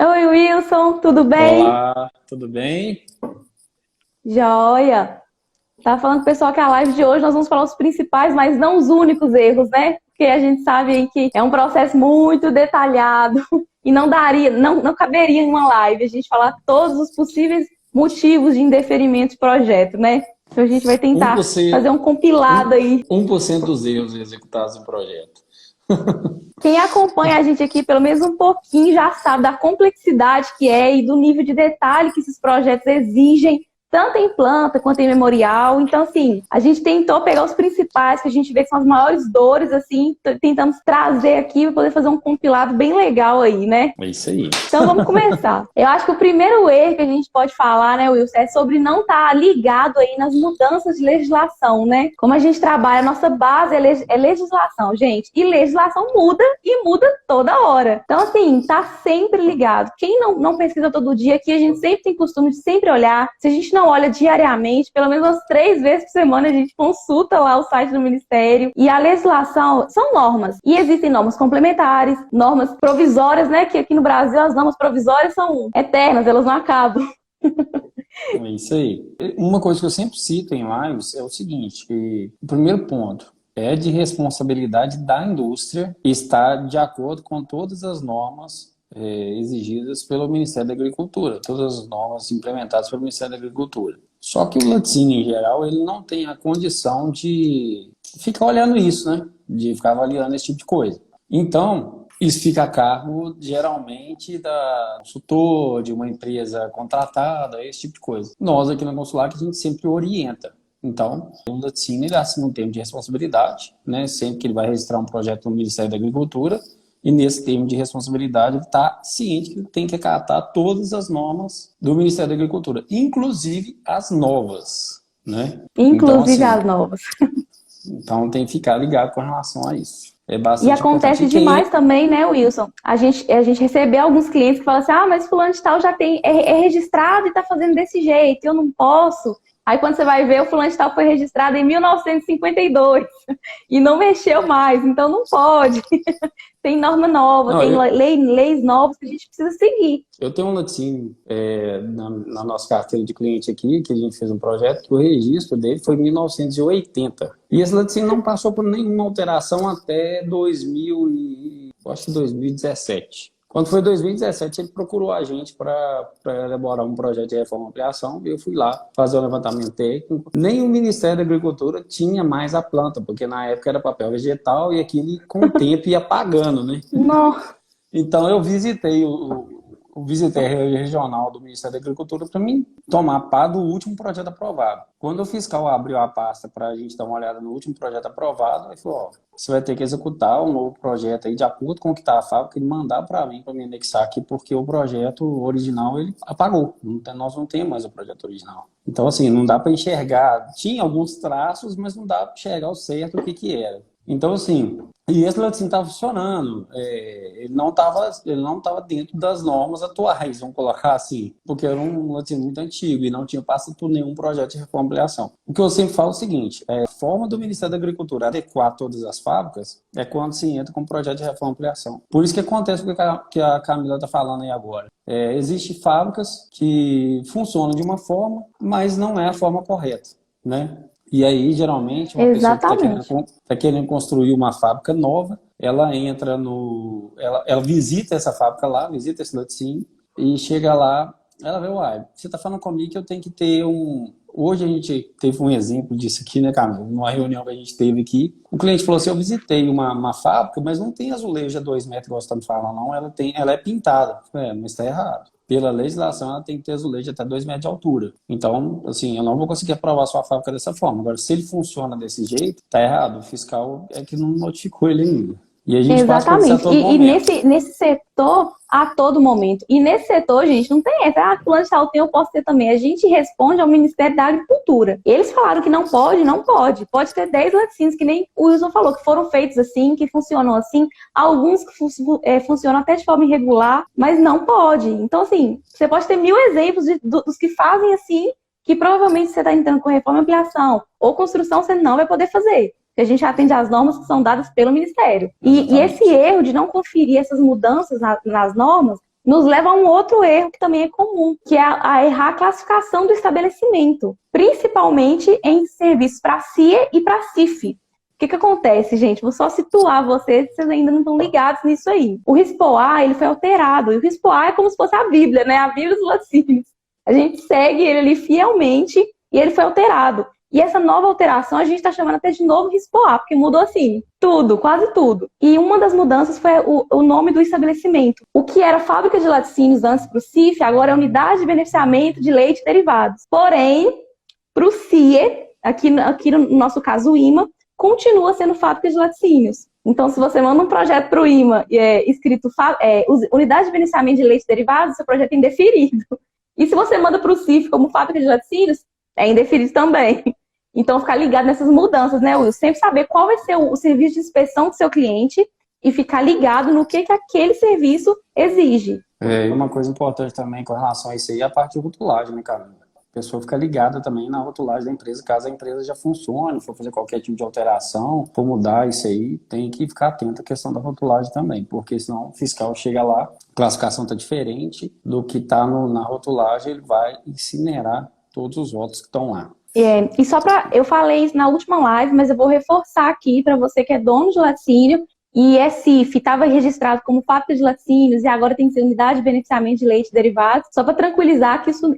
Oi, Wilson, tudo bem? Olá, tudo bem? Joia! Tava falando com o pessoal que a live de hoje nós vamos falar os principais, mas não os únicos erros, né? Porque a gente sabe aí que é um processo muito detalhado e não daria, não caberia em uma live a gente falar todos os possíveis motivos de indeferimento de projeto, né? Então a gente vai tentar fazer 1%, um compilado um, aí. 1% dos erros executados em projeto. Quem acompanha a gente aqui pelo menos um pouquinho já sabe da complexidade que é e do nível de detalhe que esses projetos exigem, tanto em planta quanto em memorial. Então, assim, a gente tentou pegar os principais, que a gente vê que são as maiores dores, assim, tentamos trazer aqui para poder fazer um compilado bem legal aí, né? É isso aí. Então vamos começar. Eu acho que o primeiro erro que a gente pode falar, né, Wilson, é sobre não estar ligado aí nas mudanças de legislação, né? Como a gente trabalha, a nossa base é legislação, gente. E legislação muda e muda toda hora. Então, assim, tá sempre ligado. Quem não pesquisa todo dia aqui, a gente sempre tem costume de sempre olhar. Se a gente não olha diariamente, pelo menos umas 3 vezes por semana, a gente consulta lá o site do Ministério. E a legislação são normas. E existem normas complementares, normas provisórias, né? Que aqui no Brasil as normas provisórias são eternas, elas não acabam. É isso aí. Uma coisa que eu sempre cito em lives é o seguinte, que o primeiro ponto é de responsabilidade da indústria estar de acordo com todas as normas exigidas pelo Ministério da Agricultura, todas as normas implementadas pelo Ministério da Agricultura. Só que o laticínio, em geral, ele não tem a condição de ficar olhando isso, né? De ficar avaliando esse tipo de coisa. Então, isso fica a cargo, geralmente, da consultor, de uma empresa contratada, esse tipo de coisa. Nós, aqui na Consular, que a gente sempre orienta. Então, o laticínio, ele assina um termo de responsabilidade, né? Sempre que ele vai registrar um projeto no Ministério da Agricultura, e nesse termo de responsabilidade, ele está ciente que ele tem que acatar todas as normas do Ministério da Agricultura, inclusive as novas, né? Então, Inclusive assim, as novas. então tem que ficar ligado com relação a isso. É E bastante importante. acontece E quem demais também, né, Wilson? A gente recebe alguns clientes que falam assim, mas fulano de tal já é registrado e está fazendo desse jeito, eu não posso. Aí quando você vai ver, o fulano de tal foi registrado em 1952 e não mexeu mais, então não pode. Tem norma nova, não, tem leis novas que a gente precisa seguir. eu tenho um laticínio na nossa carteira de cliente aqui, que a gente fez um projeto, que o registro dele foi em 1980. E esse laticínio não passou por nenhuma alteração até 2017. Quando foi 2017, ele procurou a gente para elaborar um projeto de reforma e ampliação, e eu fui lá fazer o levantamento técnico. Nem o Ministério da Agricultura tinha mais a planta, porque na época era papel vegetal e aquilo com o tempo ia apagando, né? Não. Então eu visitei a regional do Ministério da Agricultura para mim tomar pá do último projeto aprovado. Quando o fiscal abriu a pasta para a gente dar uma olhada no último projeto aprovado, ele falou, você vai ter que executar um novo projeto aí de acordo com o que está a fábrica e mandar para mim, para me anexar aqui, porque o projeto original ele apagou. Nós não temos mais o projeto original. Então, assim, não dá para enxergar. Tinha alguns traços, mas não dá para enxergar o certo o que era. Então, assim, e esse laticínio estava funcionando, ele não estava dentro das normas atuais, vamos colocar assim, porque era um laticínio muito antigo e não tinha passado por nenhum projeto de reforma e ampliação. O que eu sempre falo é o seguinte, a forma do Ministério da Agricultura adequar todas as fábricas é quando se entra com um projeto de reforma e ampliação. Por isso que acontece o que a Camila está falando aí agora. Existem fábricas que funcionam de uma forma, mas não é a forma correta, né? E aí, geralmente, uma pessoa que Exatamente. está querendo construir uma fábrica nova, ela entra ela visita essa fábrica lá, visita esse laticínio, e chega lá, ela vê, você está falando comigo que eu tenho que ter um... Hoje a gente teve um exemplo disso aqui, né, Camila? Numa reunião que a gente teve aqui, o cliente falou assim, eu visitei uma fábrica, mas não tem azulejo a 2 metros, igual você está me falando, não, ela é pintada. Mas está errado. Pela legislação, ela tem que ter azulejo até 2 metros de altura. Então, assim, eu não vou conseguir aprovar sua fábrica dessa forma. Agora, se ele funciona desse jeito, tá errado. O fiscal é que não notificou ele ainda. E a gente passa por isso a Exatamente. todo E momento. nesse setor, a todo momento. E nesse setor, gente, não tem essa. Fulano de tal tem, eu posso ter também. A gente responde ao Ministério da Agricultura. Eles falaram que não pode, não pode. Pode ter 10 laticínios, que nem o Wilson falou, que foram feitos assim, que funcionam assim. Alguns que funcionam até de forma irregular, mas não pode. Então, assim, você pode ter 1000 exemplos dos que fazem assim, que provavelmente você está entrando com reforma e ampliação ou construção, você não vai poder fazer. Que a gente atende às normas que são dadas pelo Ministério. E esse erro de não conferir essas mudanças nas normas nos leva a um outro erro que também é comum, que é a errar a classificação do estabelecimento, principalmente em serviços para CIA e para CIF. O que acontece, gente? Vou só situar vocês, vocês ainda não estão ligados nisso aí. O RISPO-A, ele foi alterado, e o RISPO-A é como se fosse a Bíblia, né? A Bíblia dos laticínios. A gente segue ele ali fielmente e ele foi alterado. E essa nova alteração a gente está chamando até de novo RISPO-A, porque mudou assim, tudo, quase tudo. E uma das mudanças foi o nome do estabelecimento. O que era fábrica de laticínios antes para o CIF, agora é unidade de beneficiamento de leite e derivados. Porém, para o CIE, aqui no nosso caso o IMA, continua sendo fábrica de laticínios. Então, se você manda um projeto para o IMA escrito unidade de beneficiamento de leite e derivados, seu projeto é indeferido. E se você manda para o CIF como fábrica de laticínios, é indeferido também. Então, ficar ligado nessas mudanças, né, Will? Sempre saber qual vai ser o serviço de inspeção do seu cliente e ficar ligado no que aquele serviço exige. E uma coisa importante também com relação a isso aí é a parte de rotulagem, né, Camila? A pessoa fica ligada também na rotulagem da empresa, caso a empresa já funcione, for fazer qualquer tipo de alteração, for mudar isso aí, tem que ficar atento à questão da rotulagem também, porque senão o fiscal chega lá, a classificação está diferente do que está na rotulagem, ele vai incinerar todos os votos que estão lá. E só eu falei isso na última live, mas eu vou reforçar aqui para você que é dono de laticínio e é CIF, estava registrado como fábrica de laticínios e agora tem que ser unidade de beneficiamento de leite e derivados, só para tranquilizar que isso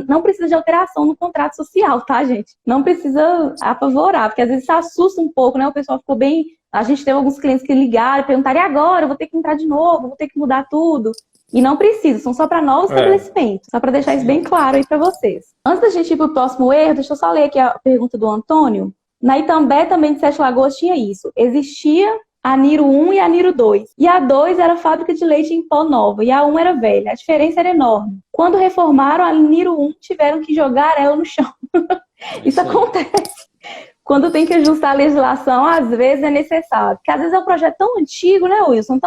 não precisa de alteração no contrato social, tá, gente? Não precisa apavorar, porque às vezes isso assusta um pouco, né? O pessoal ficou bem... A gente teve alguns clientes que ligaram e perguntaram, e agora? Eu vou ter que entrar de novo, vou ter que mudar tudo. E não precisa, são só para novos estabelecimentos. Só para deixar isso bem claro aí para vocês. Antes da gente ir para o próximo erro, deixa eu só ler aqui a pergunta do Antônio. Na Itambé também de Sete Lagoas tinha isso. Existia a Niro 1 e a Niro 2. E a 2 era fábrica de leite em pó nova. E a 1 era velha. A diferença era enorme. Quando reformaram, a Niro 1 tiveram que jogar ela no chão. Isso acontece. Quando tem que ajustar a legislação, às vezes é necessário. Porque às vezes é um projeto tão antigo, né, Wilson?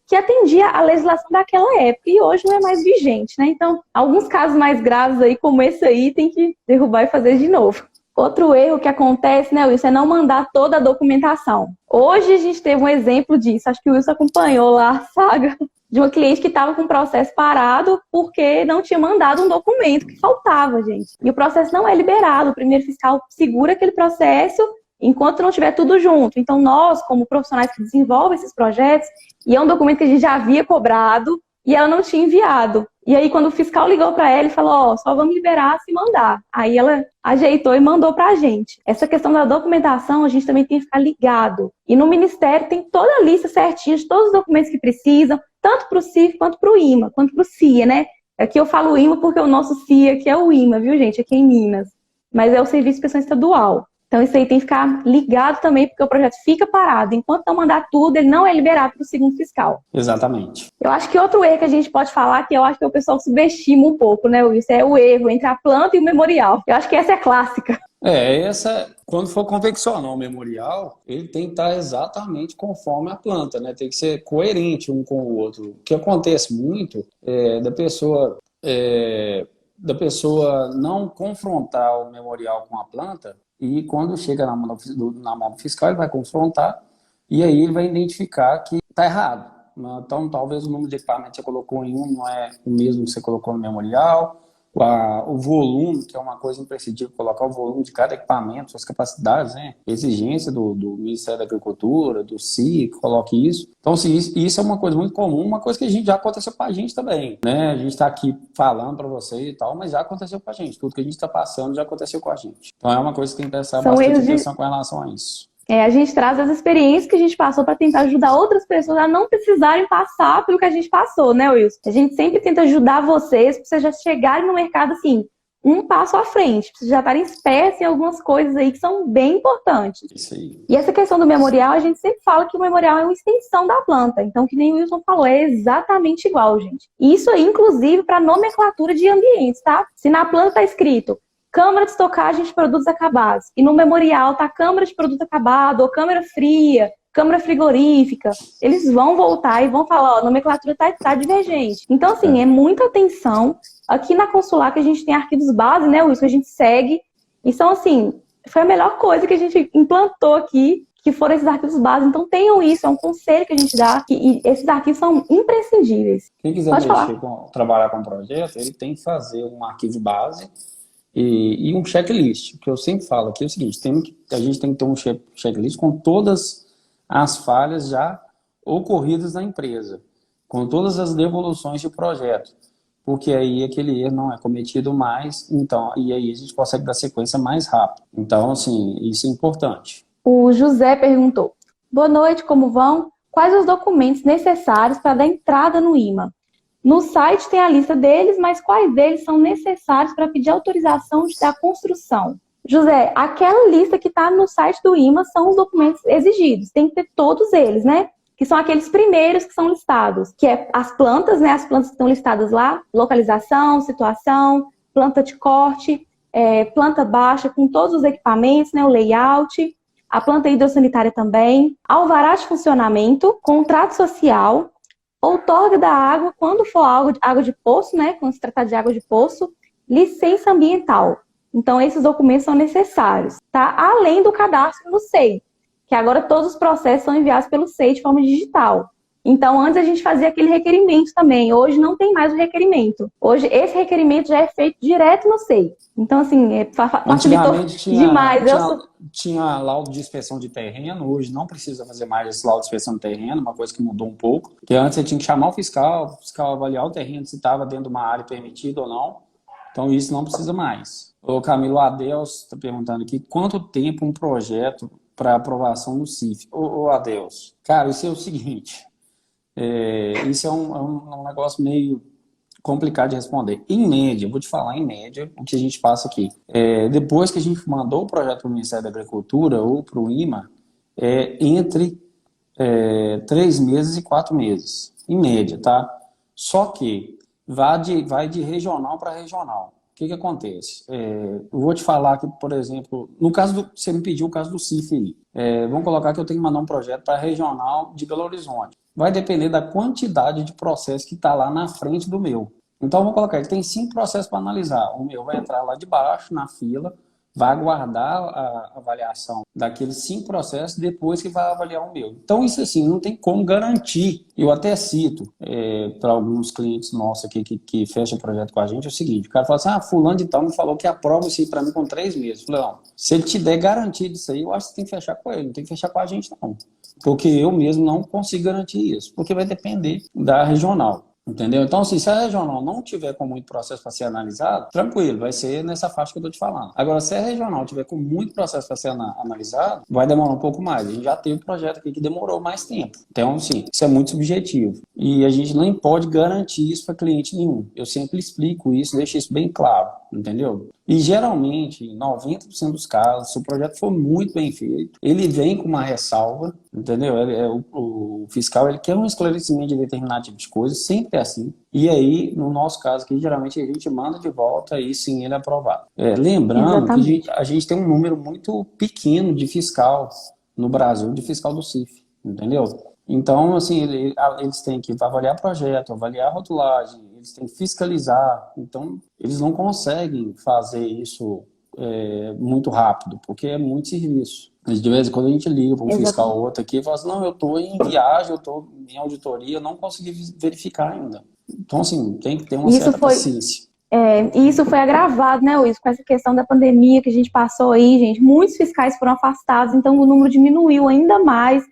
Que atendia a legislação daquela época e hoje não é mais vigente, né? Então, alguns casos mais graves aí, como esse aí, tem que derrubar e fazer de novo. Outro erro que acontece, né, Wilson, é não mandar toda a documentação. Hoje a gente teve um exemplo disso. Acho que o Wilson acompanhou lá a saga de uma cliente que estava com o processo parado porque não tinha mandado um documento que faltava, gente. E o processo não é liberado. O primeiro fiscal segura aquele processo enquanto não tiver tudo junto. Então, nós, como profissionais que desenvolvem esses projetos, e é um documento que a gente já havia cobrado e ela não tinha enviado. E aí, quando o fiscal ligou para ela e falou, só vamos liberar se mandar. Aí ela ajeitou e mandou para a gente. Essa questão da documentação, a gente também tem que ficar ligado. E no Ministério tem toda a lista certinha de todos os documentos que precisam, tanto para o CIF quanto para o IMA, quanto para o CIA, né? Aqui eu falo IMA porque o nosso CIA aqui é o IMA, viu, gente? Aqui em Minas. Mas é o Serviço de Inspeção Estadual. Então isso aí tem que ficar ligado também, porque o projeto fica parado. Enquanto não mandar tudo, ele não é liberado para o segundo fiscal. Exatamente. Eu acho que outro erro que a gente pode falar, que eu acho que o pessoal subestima um pouco, né, Wilson? É o erro entre a planta e o memorial. Eu acho que essa é clássica. Quando for confeccionar o memorial, ele tem que estar exatamente conforme a planta, né? Tem que ser coerente um com o outro. O que acontece muito é da pessoa não confrontar o memorial com a planta, e quando chega na mão do fiscal, ele vai confrontar e aí ele vai identificar que está errado. Então, talvez o número de equipamentos que você colocou em um não é o mesmo que você colocou no memorial. O volume, que é uma coisa imprescindível, colocar o volume de cada equipamento, suas capacidades, né? Exigência do Ministério da Agricultura, do CIA, que coloque isso. Então, isso é uma coisa muito comum, uma coisa que já aconteceu com a gente também, né? A gente está aqui falando para você e tal, mas já aconteceu com a gente. Tudo que a gente está passando já aconteceu com a gente. Então, é uma coisa que tem que prestar bastante atenção com relação a isso. A gente traz as experiências que a gente passou para tentar ajudar outras pessoas a não precisarem passar pelo que a gente passou, né, Wilson? A gente sempre tenta ajudar vocês para vocês já chegarem no mercado, assim, um passo à frente, para vocês já estarem espertos em algumas coisas aí que são bem importantes. Isso aí. E essa questão do memorial, a gente sempre fala que o memorial é uma extensão da planta. Então, que nem o Wilson falou, é exatamente igual, gente. E isso aí, inclusive, para nomenclatura de ambientes, tá? Se na planta está escrito Câmara de Estocagem de Produtos Acabados. E no memorial tá Câmara de Produto Acabado, ou Câmara Fria, Câmara Frigorífica. Eles vão voltar e vão falar, a nomenclatura tá divergente. Então, assim, é muita atenção. Aqui na Consular, que a gente tem arquivos base, né, Wilson, que a gente segue. E são, assim, foi a melhor coisa que a gente implantou aqui, que foram esses arquivos básicos. Então tenham isso, é um conselho que a gente dá, e esses arquivos são imprescindíveis. Quem quiser trabalhar com projeto, ele tem que fazer um arquivo base e um checklist. O que eu sempre falo aqui é o seguinte, a gente tem que ter um checklist com todas as falhas já ocorridas na empresa, com todas as devoluções de projeto, porque aí aquele erro não é cometido mais, então, e aí a gente consegue dar sequência mais rápido. Então, assim, isso é importante. O José perguntou: boa noite, como vão? Quais os documentos necessários para dar entrada no IMA? No site tem a lista deles, mas quais deles são necessários para pedir autorização da construção? José, aquela lista que está no site do IMA são os documentos exigidos. Tem que ter todos eles, né? Que são aqueles primeiros que são listados, que é as plantas, né? As plantas que estão listadas lá, localização, situação, planta de corte, planta baixa com todos os equipamentos, né? O layout, a planta hidrossanitária também, alvará de funcionamento, contrato social, outorga da água, quando for água de poço, né? Quando se tratar de água de poço, licença ambiental. Então, esses documentos são necessários, tá? Além do cadastro no SEI, que agora todos os processos são enviados pelo SEI de forma digital. Então, antes a gente fazia aquele requerimento também. Hoje não tem mais o requerimento. Hoje, esse requerimento já é feito direto no SEI. Então, assim, facilitou demais. Tinha laudo de inspeção de terreno. Hoje não precisa fazer mais esse laudo de inspeção de terreno, uma coisa que mudou um pouco. Porque antes você tinha que chamar o fiscal avaliar o terreno, se estava dentro de uma área permitida ou não. Então, isso não precisa mais. O Camilo Adeus está perguntando aqui, quanto tempo um projeto para aprovação no CIF? Ô Adeus, cara, isso é o seguinte... isso é um negócio meio complicado de responder. Em média, vou te falar em média o que a gente passa aqui. Depois que a gente mandou o projeto para o Ministério da Agricultura ou para o IMA, entre 3 meses e 4 meses, em média, tá? Só que vai de regional para regional. O que acontece? Eu vou te falar que, por exemplo, no caso você me pediu o caso do CIF aí. Vamos colocar que eu tenho que mandar um projeto para a regional de Belo Horizonte. Vai depender da quantidade de processo que está lá na frente do meu. Então, vamos colocar, ele tem 5 processos para analisar. O meu vai entrar lá de baixo, na fila, vai aguardar a avaliação daqueles 5 processos depois que vai avaliar o meu. Então, isso assim, não tem como garantir. Eu até cito para alguns clientes nossos aqui que fecham o projeto com a gente, é o seguinte, o cara fala assim, fulano de tal me falou que aprova isso aí para mim com 3 meses. Eu falei, não, se ele te der garantia disso aí, eu acho que você tem que fechar com ele, não tem que fechar com a gente não. Porque eu mesmo não consigo garantir isso, porque vai depender da regional. Entendeu? Então, assim, se a regional não tiver com muito processo para ser analisado, tranquilo, vai ser nessa faixa que eu estou te falando. Agora, se a regional tiver com muito processo para ser analisado, vai demorar um pouco mais. A gente já teve um projeto aqui que demorou mais tempo. Então, assim, isso é muito subjetivo. E a gente não pode garantir isso para cliente nenhum. Eu sempre explico isso, deixo isso bem claro, entendeu? E, geralmente, em 90% dos casos, se o projeto for muito bem feito, ele vem com uma ressalva, entendeu? O fiscal ele quer um esclarecimento de determinado tipo de coisa, sempre é assim. E aí, no nosso caso aqui, geralmente a gente manda de volta e sim ele é aprovado. Lembrando que a gente tem um número muito pequeno de fiscal no Brasil, de fiscal do CIF, entendeu? Então, assim, eles têm que avaliar projeto, avaliar rotulagem, eles têm que fiscalizar. Então, eles não conseguem fazer isso muito rápido, porque é muito serviço. Mas de vez em quando a gente liga para um fiscal ou outro aqui e fala assim, não, eu estou em viagem, eu estou em auditoria, eu não consegui verificar ainda. Então, assim, tem que ter uma certa paciência. E isso foi agravado, né, Wilson, com essa questão da pandemia que a gente passou aí, gente. Muitos fiscais foram afastados, então o número diminuiu ainda mais.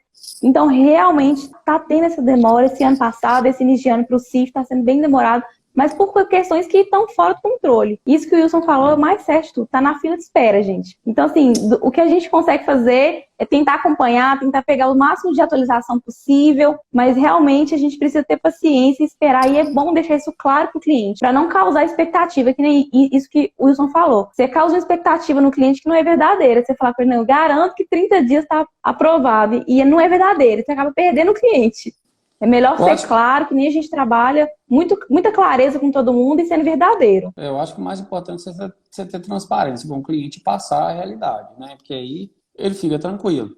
Então, realmente, está tendo essa demora. Esse ano passado, esse início de ano para o CIF está sendo bem demorado, mas por questões que estão fora do controle. Isso que o Wilson falou é o mais certo de tudo, está na fila de espera, gente. Então, assim, o que a gente consegue fazer é tentar acompanhar, tentar pegar o máximo de atualização possível, mas realmente a gente precisa ter paciência e esperar, e é bom deixar isso claro para o cliente, para não causar expectativa, que nem isso que o Wilson falou. Você causa uma expectativa no cliente que não é verdadeira. Você fala para ele, não, eu garanto que 30 dias está aprovado, e não é verdadeiro, você acaba perdendo o cliente. É melhor ser claro, que nem a gente trabalha, muita clareza com todo mundo e sendo verdadeiro. Eu acho que o mais importante é você ter transparência com o cliente e passar a realidade, né? Porque aí ele fica tranquilo.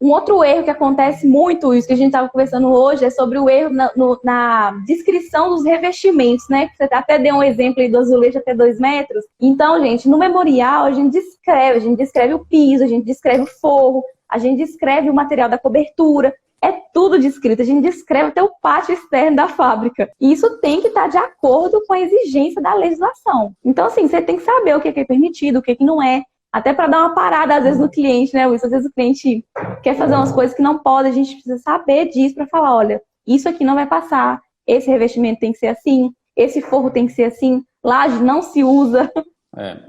Um outro erro que acontece muito, isso que a gente estava conversando hoje, é sobre o erro na descrição dos revestimentos, né? Você até deu um exemplo aí do azulejo até 2 metros. Então, gente, no memorial a gente descreve o piso, a gente descreve o forro, a gente descreve o material da cobertura, é tudo descrito, a gente descreve até o pátio externo da fábrica. E isso tem que estar de acordo com a exigência da legislação. Então, assim, você tem que saber o que é permitido, o que não é, até para dar uma parada, às vezes, no cliente, né, Wilson? Às vezes o cliente quer fazer umas coisas que não pode, a gente precisa saber disso para falar, olha, isso aqui não vai passar, esse revestimento tem que ser assim, esse forro tem que ser assim, laje não se usa.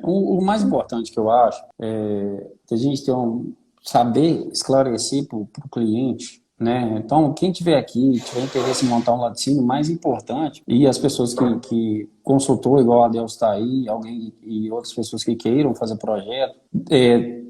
O mais importante que eu acho é que a gente saber esclarecer para o cliente, né? Então, quem tiver aqui, tiver interesse em montar um laticínio, mais importante, e as pessoas que consultou, igual a Deus está aí, alguém e outras pessoas que queiram fazer projeto,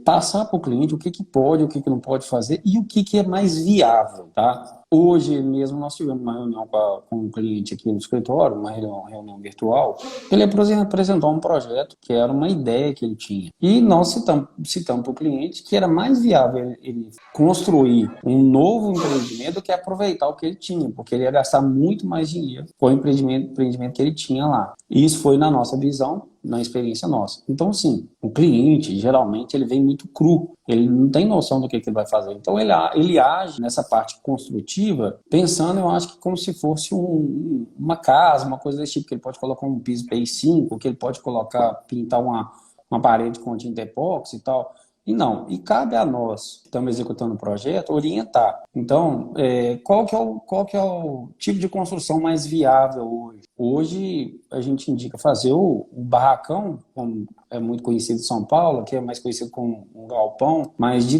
passar para o cliente o que pode, o que não pode fazer e o que é mais viável, tá? Hoje mesmo nós tivemos uma reunião com um cliente aqui no escritório, uma reunião virtual. Ele apresentou um projeto que era uma ideia que ele tinha. E nós citamos para o cliente que era mais viável ele construir um novo empreendimento do que aproveitar o que ele tinha, porque ele ia gastar muito mais dinheiro com o empreendimento que ele tinha lá. E isso foi na nossa visão, na experiência nossa. Então, assim, o cliente, geralmente, ele vem muito cru. Ele não tem noção do que ele vai fazer. Então, ele age nessa parte construtiva, pensando, eu acho que como se fosse uma casa, uma coisa desse tipo, que ele pode colocar um piso PI5, que ele pode pintar uma parede com tinta epóxi e tal. E não, e cabe a nós, que estamos executando o projeto, orientar. Então, qual que é o tipo de construção mais viável hoje? Hoje, a gente indica fazer o barracão, como é muito conhecido em São Paulo, que é mais conhecido como um galpão, mas de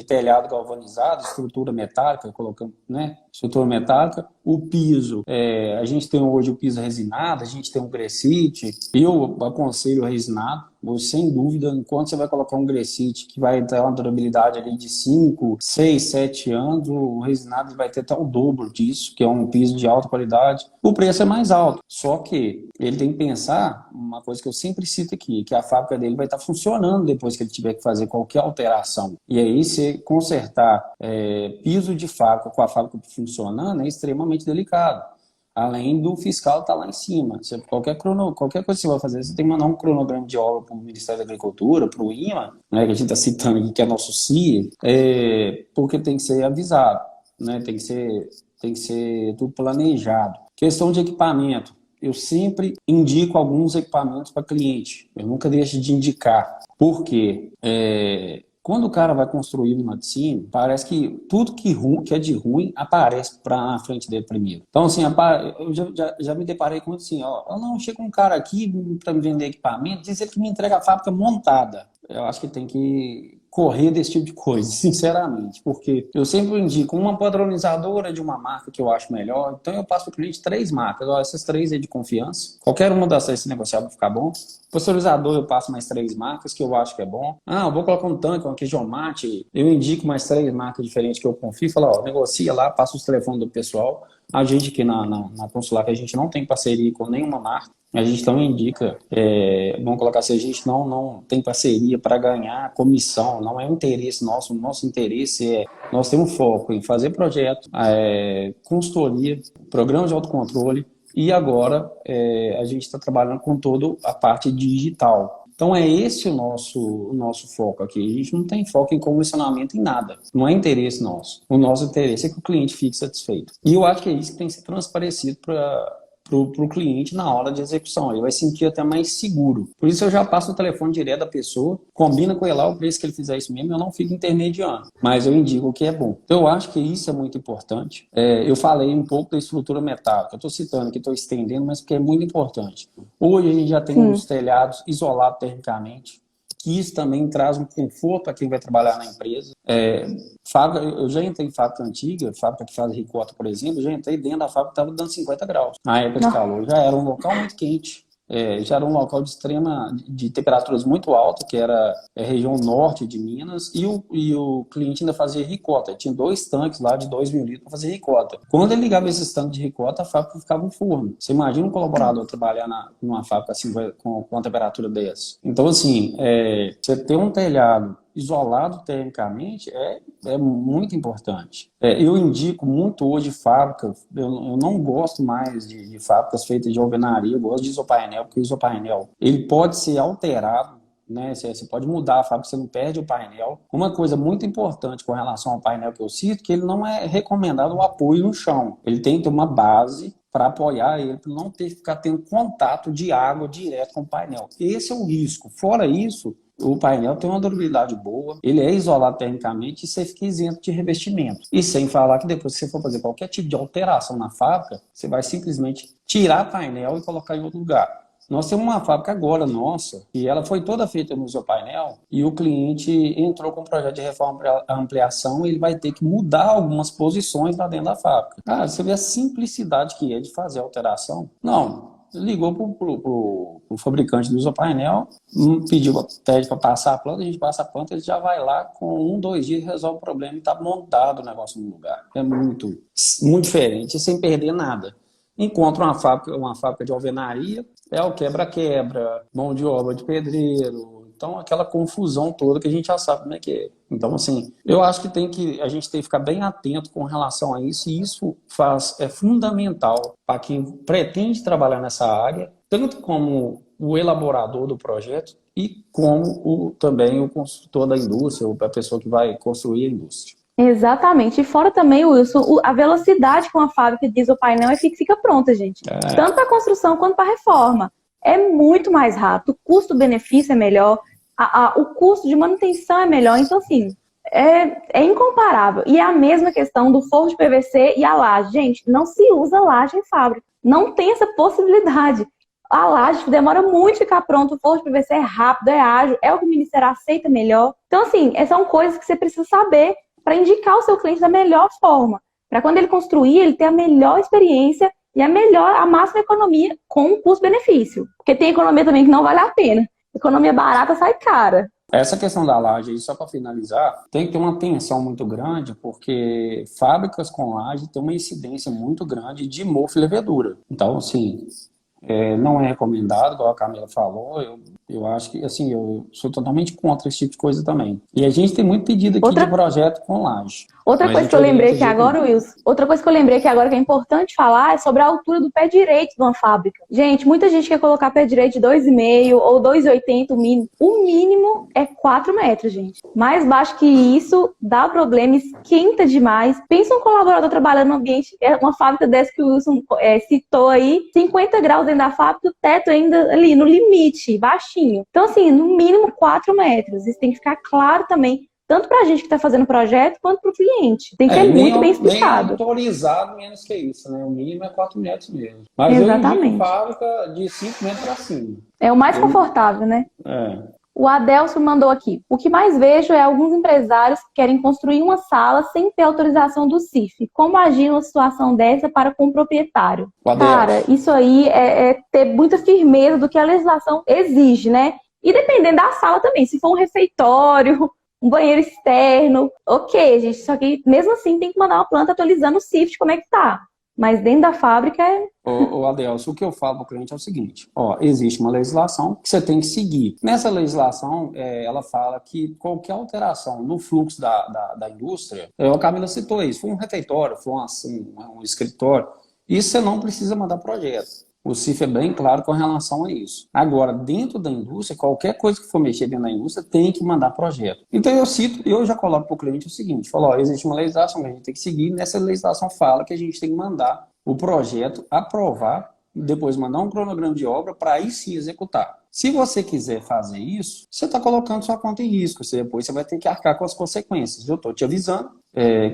telhado galvanizado, estrutura metálica, colocando, né? Estrutura metálica. O piso, a gente tem hoje o piso resinado, a gente tem um gressite. Eu aconselho o resinado, sem dúvida, enquanto você vai colocar um gressite que vai ter uma durabilidade ali de 5, 6, 7 anos, o resinado vai ter até o dobro disso, que é um piso de alta qualidade. O preço é mais alto, só que ele tem que pensar, uma coisa que eu sempre cito aqui, que a fábrica dele vai estar funcionando depois que ele tiver que fazer qualquer alteração. E aí, se consertar piso de fábrica com a fábrica funcionando, é extremamente delicado. Além do fiscal estar lá em cima. Qualquer coisa que você vai fazer, você tem que mandar um cronograma de obra para o Ministério da Agricultura, para o IMA, né, que a gente está citando aqui, que é nosso CIA, porque tem que ser avisado, né, tem que ser tudo planejado. Questão de equipamento. Eu sempre indico alguns equipamentos para cliente. Eu nunca deixo de indicar. Por quê? Quando o cara vai construir um laticínio, parece que tudo que é de ruim aparece para frente dele primeiro. Então, assim, eu já me deparei com assim, não, chega um cara aqui para me vender equipamento, diz ele que me entrega a fábrica montada. Eu acho que tem que correr desse tipo de coisa, sinceramente, porque eu sempre indico uma padronizadora de uma marca que eu acho melhor, então eu passo para o cliente 3 marcas, essas 3 é de confiança, qualquer uma dessas, se negociar, vai ficar bom. Pasteurizador eu passo mais 3 marcas que eu acho que é bom. Eu vou colocar um tanque, uma queijomate, eu indico mais 3 marcas diferentes que eu confio, falo, negocia lá, passa os telefones do pessoal. A gente aqui na Consular, que a gente não tem parceria com nenhuma marca, a gente também indica, vamos colocar assim, a gente não tem parceria para ganhar comissão, não é um interesse nosso, o nosso interesse nós temos foco em fazer projeto, consultoria, programa de autocontrole, e agora a gente está trabalhando com toda a parte digital. Então é esse o nosso foco aqui. A gente não tem foco em comissionamento em nada. Não é interesse nosso. O nosso interesse é que o cliente fique satisfeito. E eu acho que é isso que tem que ser transparecido para o cliente na hora de execução. Ele vai se sentir até mais seguro. Por isso eu já passo o telefone direto da pessoa, combina com ele lá o preço que ele fizer isso mesmo, eu não fico intermediando. Mas eu indico o que é bom. Então eu acho que isso é muito importante. Eu falei um pouco da estrutura metálica. Eu estou citando aqui, estou estendendo, mas porque é muito importante. Hoje a gente já tem os telhados isolados termicamente, que isso também traz um conforto para quem vai trabalhar na empresa. Eu já entrei em fábrica antiga, fábrica que faz ricota, por exemplo, já entrei dentro da fábrica que estava dando 50 graus. Na época de calor, já era um local muito quente. Já era um local de temperaturas muito altas, que era a região norte de Minas, e o cliente ainda fazia ricota. Tinha 2 tanques lá de 2.000 litros para fazer ricota. Quando ele ligava esses tanques de ricota, a fábrica ficava um forno. Você imagina um colaborador trabalhar numa fábrica assim, com uma temperatura dessa. Então, assim, você ter um telhado isolado termicamente é muito importante. Eu indico muito hoje fábrica, eu não gosto mais de fábricas feitas de alvenaria, eu gosto de isopainel, porque o isopainel ele pode ser alterado né? Você pode mudar a fábrica, você não perde o painel. Uma coisa muito importante com relação ao painel que eu cito, que ele não é recomendado o apoio no chão. Ele tem que ter uma base para apoiar ele, para não ter que ficar tendo contato de água direto com o painel. Esse é o risco. Fora isso, o painel tem uma durabilidade boa, ele é isolado termicamente e você fica isento de revestimento. E sem falar que depois que você for fazer qualquer tipo de alteração na fábrica, você vai simplesmente tirar o painel e colocar em outro lugar. Nós temos uma fábrica agora nossa, e ela foi toda feita no isopainel, e o cliente entrou com um projeto de reforma para ampliação, e ele vai ter que mudar algumas posições lá dentro da fábrica. Cara, você vê a simplicidade que é de fazer a alteração? Não. Ligou pro fabricante do isopainel, pede para passar a planta, a gente passa a planta, ele já vai lá, com 2 dias resolve o problema e está montado o negócio no lugar. É muito diferente, sem perder nada. Encontra uma fábrica de alvenaria, é o quebra-quebra, mão de obra de pedreiro, então aquela confusão toda que a gente já sabe como é que é. Então, assim, eu acho que a gente tem que ficar bem atento com relação a isso, e isso é fundamental para quem pretende trabalhar nessa área, tanto como o elaborador do projeto e como também o construtor da indústria, ou a pessoa que vai construir a indústria. Exatamente. E fora também, Wilson, a velocidade com a fábrica de isopainel é que fica pronta, gente. Tanto para a construção quanto para a reforma. É muito mais rápido, o custo-benefício é melhor, o custo de manutenção é melhor. Então, assim, é incomparável. E é a mesma questão do forro de PVC e a laje. Gente, não se usa laje em fábrica. Não tem essa possibilidade. A laje demora muito a ficar pronto, o forro de PVC é rápido, é ágil, é o que o Ministério aceita melhor. Então, assim, são coisas que você precisa saber para indicar o seu cliente da melhor forma. Para quando ele construir, ele ter a melhor experiência e a máxima economia com o custo-benefício. Porque tem economia também que não vale a pena. Economia barata sai cara. Essa questão da laje, só para finalizar, tem que ter uma atenção muito grande, porque fábricas com laje têm uma incidência muito grande de mofo e levedura. Então, assim, não é recomendado, igual a Camila falou. Eu acho que, assim, eu sou totalmente contra esse tipo de coisa também. E a gente tem muito pedido aqui de projeto com laje. Outra coisa que eu lembrei aqui agora, Wilson, que é importante falar é sobre a altura do pé direito de uma fábrica. Gente, muita gente quer colocar pé direito de 2,5 ou 2,80 o mínimo. O mínimo é 4 metros, gente. Mais baixo que isso, dá problema, esquenta demais. Pensa um colaborador trabalhando no ambiente, uma fábrica dessa que o Wilson citou aí, 50 graus dentro da fábrica, o teto ainda ali no limite, baixinho. Então, assim, no mínimo 4 metros. Isso tem que ficar claro também, tanto para a gente que está fazendo o projeto, quanto para o cliente. Tem que ser muito bem explicado. Nem autorizado menos que isso, né? O mínimo é 4 metros mesmo. Mas exatamente. Eu indico fábrica de 5 metros para cima. É o mais confortável, né? O Adelso mandou aqui. O que mais vejo é alguns empresários que querem construir uma sala sem ter autorização do CIF. Como agir numa situação dessa para com o proprietário? Cara, isso aí é ter muita firmeza do que a legislação exige, né? E dependendo da sala também. Se for um refeitório, um banheiro externo, ok, gente. Só que mesmo assim tem que mandar uma planta atualizando o CIF de como é que tá. Mas dentro da fábrica Adelso, o que eu falo para o cliente é o seguinte: existe uma legislação que você tem que seguir. Nessa legislação, ela fala que qualquer alteração no fluxo da indústria, a Camila citou isso, foi um refeitório, foi um escritório, isso você não precisa mandar projeto. O CIF é bem claro com relação a isso. Agora, dentro da indústria, qualquer coisa que for mexer dentro da indústria tem que mandar projeto. Então eu já coloco para o cliente o seguinte: existe uma legislação que a gente tem que seguir, nessa legislação fala que a gente tem que mandar o projeto, aprovar, depois mandar um cronograma de obra para aí sim executar. Se você quiser fazer isso, você está colocando sua conta em risco. Depois você vai ter que arcar com as consequências. Eu estou te avisando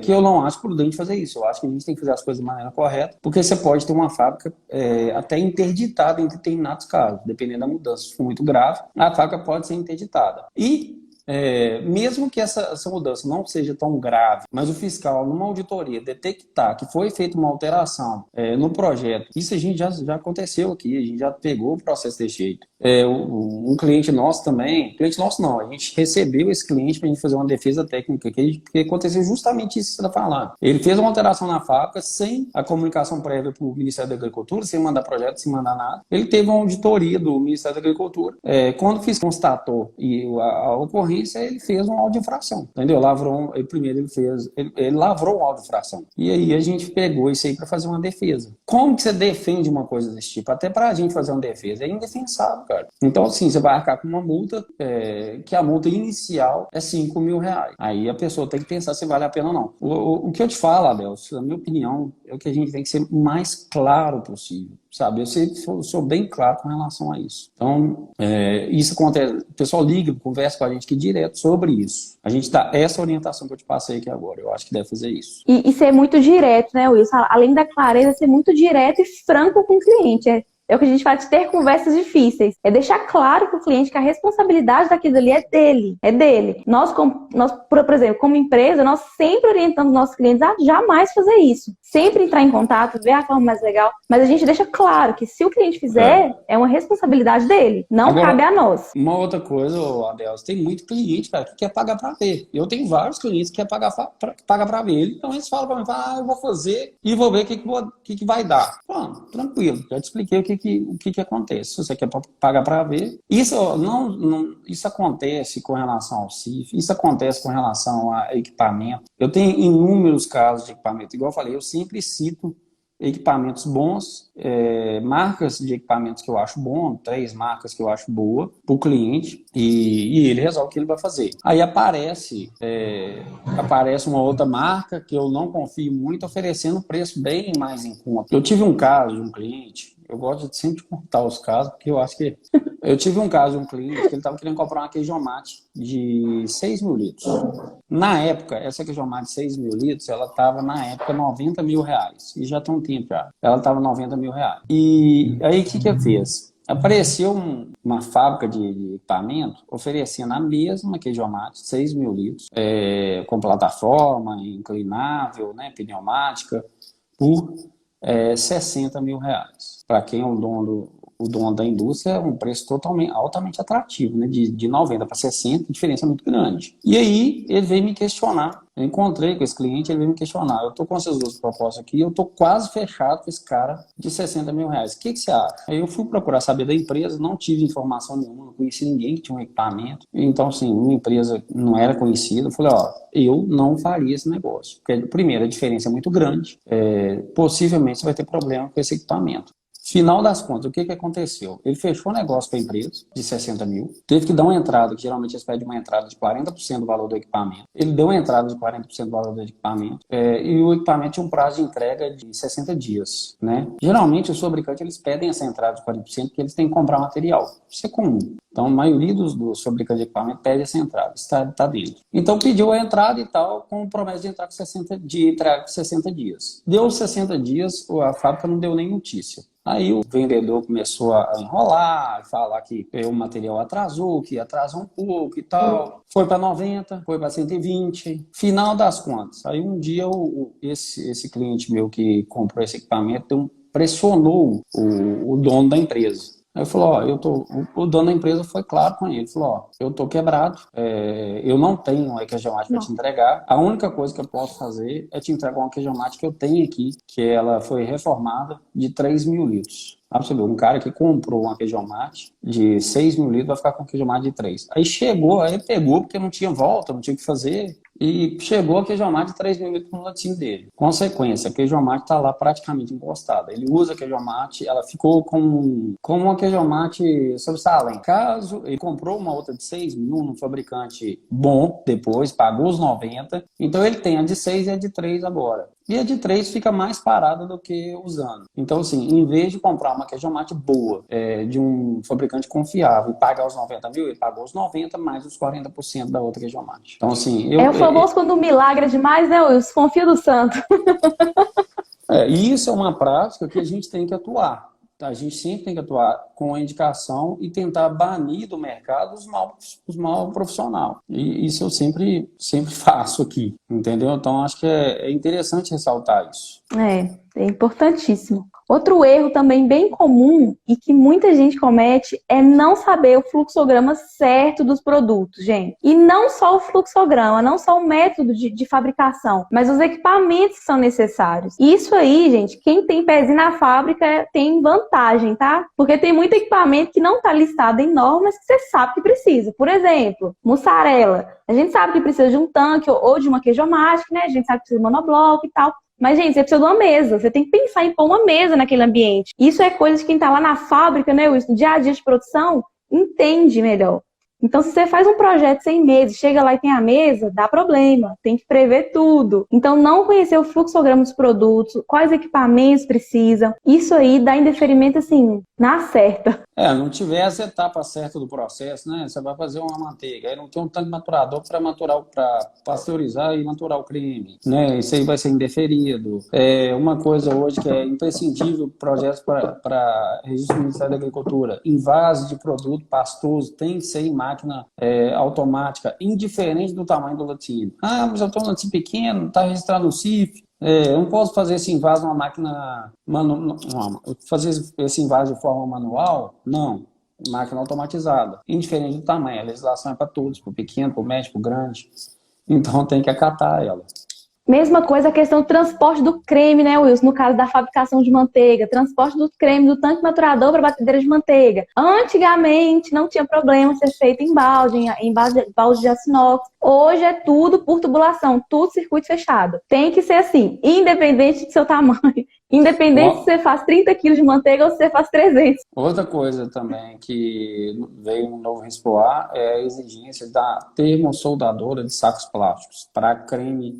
que eu não acho prudente fazer isso. Eu acho que a gente tem que fazer as coisas de maneira correta, porque você pode ter uma fábrica até interditada em determinados casos. Dependendo da mudança, se for muito grave, a fábrica pode ser interditada. Mesmo que essa mudança não seja tão grave, mas o fiscal, numa auditoria, detectar que foi feita uma alteração no projeto, isso a gente já aconteceu aqui, a gente já pegou o processo desse jeito. Um cliente nosso também, a gente recebeu esse cliente para a gente fazer uma defesa técnica, que aconteceu justamente isso que você está falando. Ele fez uma alteração na fábrica sem a comunicação prévia para o Ministério da Agricultura, sem mandar projeto, sem mandar nada. Ele teve uma auditoria do Ministério da Agricultura. Quando o fiscal constatou a ocorrência sequência, ele fez um auto de infração, entendeu? Primeiro ele lavrou um auto de infração. E aí a gente pegou isso aí para fazer uma defesa. Como que você defende uma coisa desse tipo? Até para a gente fazer uma defesa é indefensável, cara. Então, assim, você vai arcar com uma multa, que a multa inicial é R$ 5.000. Aí a pessoa tem que pensar se vale a pena ou não. O que eu te falo, Abel, na minha opinião, é o que a gente tem que ser o mais claro possível, sabe? Eu sou bem claro com relação a isso. Então, isso acontece. O pessoal liga, conversa com a gente aqui direto sobre isso. A gente dá essa orientação que eu te passei aqui agora. Eu acho que deve fazer isso. E ser muito direto, né, Wilson? Além da clareza, ser muito direto e franco com o cliente. É o que a gente fala de ter conversas difíceis. É deixar claro para o cliente que a responsabilidade daquilo ali é dele. É dele. Nós, por exemplo, como empresa, nós sempre orientamos nossos clientes a jamais fazer isso. Sempre entrar em contato, ver a forma mais legal. Mas a gente deixa claro que se o cliente fizer, é uma responsabilidade dele. Não Agora, cabe a nós. Uma outra coisa, Abel, tem muito cliente, cara, que quer pagar para ver. Eu tenho vários clientes que querem pagar para ver. Então eles falam para mim, eu vou fazer e vou ver o que vai dar. Pronto, tranquilo. Já te expliquei o que acontece. Se você quer pagar para ver, isso acontece com relação ao CIF, isso acontece com relação a equipamento. Eu tenho inúmeros casos de equipamento. Igual eu falei, eu sempre cito equipamentos bons, marcas de equipamentos que eu acho bom, 3 marcas que eu acho boa para o cliente e ele resolve o que ele vai fazer. Aí aparece uma outra marca que eu não confio muito, oferecendo um preço bem mais em conta. Eu tive um caso de um cliente, eu gosto de sempre contar os casos, porque eu acho que... Eu tive um caso de um cliente que ele estava querendo comprar uma queijomate de 6.000 litros. Na época, essa queijomate de 6.000 litros, ela estava, na época, R$ 90.000. E já tem um tempo já. Ela estava R$ 90.000. E aí, o que eu fiz? Apareceu uma fábrica de equipamento oferecendo a mesma queijomate, 6.000 litros, com plataforma, inclinável, né, pneumática, por R$ 60.000. Para quem é o dono da indústria, é um preço altamente atrativo, né? De 90 para 60, diferença muito grande. E aí, ele veio me questionar. Eu encontrei com esse cliente, ele veio me questionar. Eu estou com essas duas propostas aqui, eu estou quase fechado com esse cara de R$ 60.000. O que você acha? Aí eu fui procurar saber da empresa, não tive informação nenhuma, não conheci ninguém que tinha um equipamento. Então, assim, uma empresa não era conhecida. Eu falei, eu não faria esse negócio. Porque, primeiro, a diferença é muito grande. Possivelmente você vai ter problema com esse equipamento. Final das contas, o que aconteceu? Ele fechou o negócio com a empresa de 60 mil, teve que dar uma entrada, que geralmente eles pedem uma entrada de 40% do valor do equipamento. Ele deu uma entrada de 40% do valor do equipamento, e o equipamento tinha um prazo de entrega de 60 dias, né? Geralmente os fabricantes eles pedem essa entrada de 40% porque eles têm que comprar material. Isso é comum. Então, a maioria dos fabricantes de equipamento pede essa entrada, está dentro. Então, pediu a entrada e tal, com promessa de entrar com 60 dias. Deu 60 dias, a fábrica não deu nem notícia. Aí o vendedor começou a enrolar, falar que o material atrasou, que atrasou um pouco e tal. Foi para 90, foi para 120. Final das contas. Aí um dia esse cliente meu que comprou esse equipamento pressionou o dono da empresa. Aí falou, o dono da empresa foi claro com ele, falou, eu tô quebrado, eu não tenho uma queijomate para te entregar, a única coisa que eu posso fazer é te entregar uma queijomate que eu tenho aqui, que ela foi reformada de 3.000 litros. Pra você ver, um cara que comprou uma queijomate de 6.000 litros vai ficar com uma queijomate de 3. Aí pegou, porque não tinha volta, não tinha o que fazer, e chegou a queijomate de 3.000 litros no latim dele. Consequência, a queijomate está lá praticamente encostada. Ele usa a queijomate, ela ficou como uma queijomate sobressalente. Caso ele comprou uma outra de 6.000 num fabricante bom, depois pagou os 90, então ele tem a de 6 e a de 3 agora. E a de 3 fica mais parada do que usando. Então, assim, em vez de comprar uma queijomate boa, de um fabricante confiável e pagar os 90.000, ele pagou os 90 mais os 40% da outra queijomate. Então, assim... É o famoso quando o milagre é demais, né, Wilson? Confia do santo. E isso é uma prática que a gente tem que atuar. A gente sempre tem que atuar com a indicação e tentar banir do mercado os mal profissionais. E isso eu sempre faço aqui, entendeu? Então, acho que é interessante ressaltar isso. É importantíssimo. Outro erro também bem comum e que muita gente comete é não saber o fluxograma certo dos produtos, gente. E não só o fluxograma, não só o método de fabricação, mas os equipamentos que são necessários. Isso aí, gente, quem tem pezinho na fábrica tem vantagem, tá? Porque tem muito equipamento que não está listado em normas que você sabe que precisa. Por exemplo, mussarela. A gente sabe que precisa de um tanque ou de uma queijomática, né? A gente sabe que precisa de monobloco e tal. Mas, gente, você precisa de uma mesa. Você tem que pensar em pôr uma mesa naquele ambiente. Isso é coisa de quem está lá na fábrica, né, Wilson? No dia a dia de produção, entende melhor. Então, se você faz um projeto sem mesa, chega lá e tem a mesa, dá problema. Tem que prever tudo. Então, não conhecer o fluxograma dos produtos, quais equipamentos precisam, isso aí dá indeferimento, assim, na certa. Não tiver essa etapa certa do processo, né? Você vai fazer uma manteiga, aí não tem um tanque maturador para pasteurizar e maturar o creme, né? Isso aí vai ser indeferido. Uma coisa hoje que é imprescindível, projetos para registro do Ministério da Agricultura, invase de produto pastoso tem que ser em máquina automática, indiferente do tamanho do laticínio. Mas eu estou num laticínio pequeno, está registrado no CIF. Eu não posso fazer esse invase numa máquina fazer esse invase de forma manual? Não. Máquina automatizada. Indiferente do tamanho. A legislação é para todos, para o pequeno, para o médio, para o grande. Então tem que acatar ela. Mesma coisa a questão do transporte do creme, né, Wilson? No caso da fabricação de manteiga. Transporte do creme do tanque maturador para a batedeira de manteiga. Antigamente não tinha problema ser feito em balde de aço inox. Hoje é tudo por tubulação, tudo circuito fechado. Tem que ser assim, independente do seu tamanho. Independente se você faz 30 quilos de manteiga ou se você faz 300. Outra coisa também que veio no novo RISPOA é a exigência da termosoldadora de sacos plásticos para creme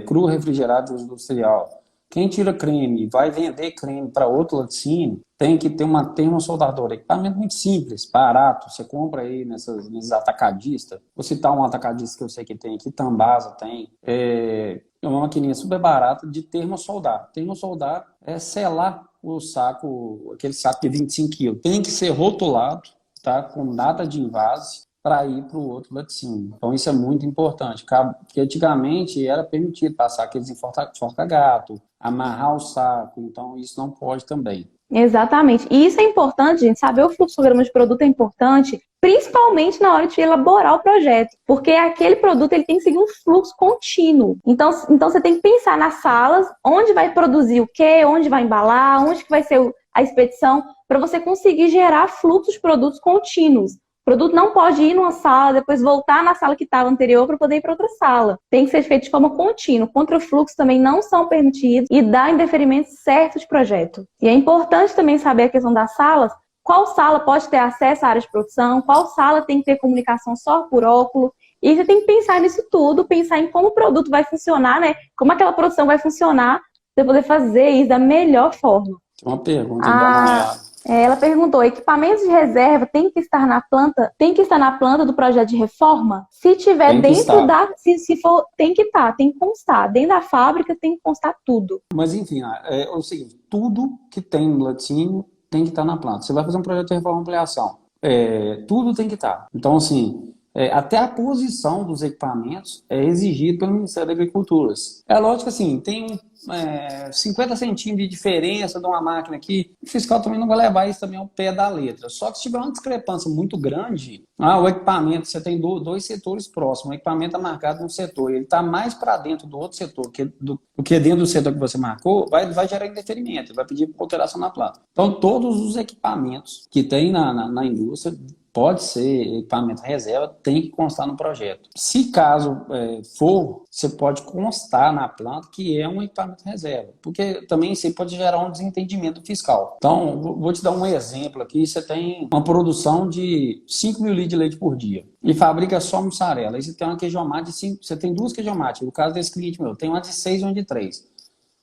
cru refrigerado de uso industrial. Quem tira creme, vai vender creme para outro laticínio, tem que ter uma termosoldadora. Equipamento muito simples, barato. Você compra aí nesses atacadistas. Vou citar um atacadista que eu sei que tem aqui, Tambasa tem. É uma maquininha super barata de termosoldar. Termosoldar é selar o saco, aquele saco de 25 quilos. Tem que ser rotulado, tá? Com data de invase, para ir para o outro laticínio. Então isso é muito importante, porque antigamente era permitido passar aqueles enforca-gato, amarrar o saco, então isso não pode também. Exatamente. E isso é importante, gente, saber o fluxograma de produto é importante, principalmente na hora de elaborar o projeto, porque aquele produto ele tem que seguir um fluxo contínuo. Então você tem que pensar nas salas, onde vai produzir o quê, onde vai embalar, onde que vai ser a expedição, para você conseguir gerar fluxos de produtos contínuos. O produto não pode ir numa sala, depois voltar na sala que estava anterior para poder ir para outra sala. Tem que ser feito de forma contínua. Contrafluxos também não são permitidos e dá indeferimento certo de projeto. E é importante também saber a questão das salas. Qual sala pode ter acesso à área de produção? Qual sala tem que ter comunicação só por óculos? E você tem que pensar nisso tudo, pensar em como o produto vai funcionar, né? Como aquela produção vai funcionar para poder fazer isso da melhor forma. Tem uma pergunta da ela perguntou: equipamentos de reserva tem que estar na planta do projeto de reforma? Se tiver dentro da. Se for, tem que estar, tem que constar. Dentro da fábrica tem que constar tudo. Mas enfim, é o seguinte: tudo que tem no laticínio tem que estar na planta. Você vai fazer um projeto de reforma e ampliação. Tudo tem que estar. Então, assim, até a posição dos equipamentos é exigido pelo Ministério da Agricultura. É lógico que assim, tem 50 centímetros de diferença de uma máquina aqui, o fiscal também não vai levar isso também ao pé da letra. Só que se tiver uma discrepância muito grande, o equipamento, você tem dois setores próximos, o equipamento é marcado num setor, ele está mais para dentro do outro setor do que dentro do setor que você marcou, vai gerar indeferimento, vai pedir alteração na planta. Então, todos os equipamentos que tem na indústria, pode ser equipamento reserva, tem que constar no projeto. Se caso for, você pode constar na planta que é um equipamento reserva, porque também isso pode gerar um desentendimento fiscal. Então, vou te dar um exemplo aqui. Você tem uma produção de 5 mil litros de leite por dia e fabrica só mussarela. Aí você tem uma queijomática de 5, você tem duas queijomáticas. No caso desse cliente meu, tem uma de 6 e uma de 3.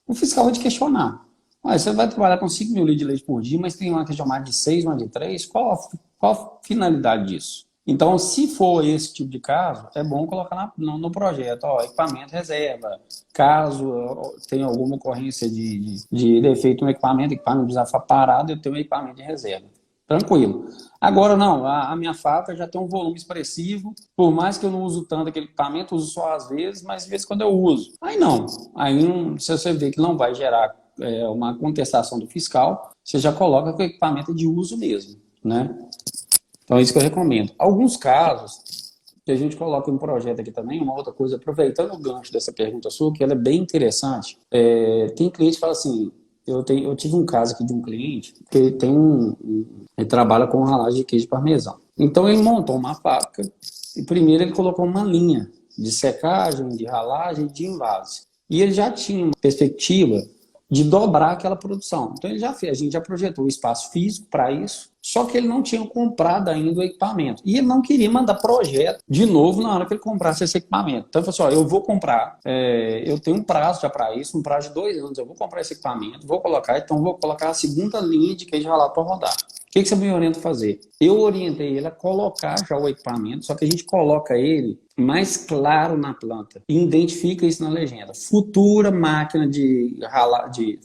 O fiscal vai te questionar. Você vai trabalhar com 5 mil litros de leite por dia, mas tem uma queijomática de 6 e uma de 3. Qual a finalidade disso? Então, se for esse tipo de caso, é bom colocar no projeto, equipamento reserva. Caso tenha alguma ocorrência de defeito no equipamento precisa parado, eu tenho um equipamento de reserva. Tranquilo. Agora, não, a minha fábrica já tem um volume expressivo, por mais que eu não uso tanto aquele equipamento, uso só às vezes, mas às vezes quando eu uso. Aí não, se você vê que não vai gerar uma contestação do fiscal, você já coloca que o equipamento é de uso mesmo, né? Então é isso que eu recomendo. Alguns casos que a gente coloca em projeto aqui também, uma outra coisa, aproveitando o gancho dessa pergunta sua, que ela é bem interessante, tem cliente que fala assim, eu tive um caso aqui de um cliente que ele tem ele trabalha com ralagem de queijo parmesão. Então ele montou uma fábrica e primeiro ele colocou uma linha de secagem, de ralagem, de invase. E ele já tinha uma perspectiva de dobrar aquela produção. Então ele já fez, a gente já projetou o espaço físico para isso, só que ele não tinha comprado ainda o equipamento. E ele não queria mandar projeto de novo na hora que ele comprasse esse equipamento. Então ele falou assim, ó, eu vou comprar, eu tenho um prazo já para isso, um prazo de 2 anos, eu vou comprar esse equipamento, vou colocar a segunda linha de queijo ralado para rodar. O que você me orienta a fazer? Eu orientei ele a colocar já o equipamento, só que a gente coloca ele mais claro na planta e identifica isso na legenda. Futura máquina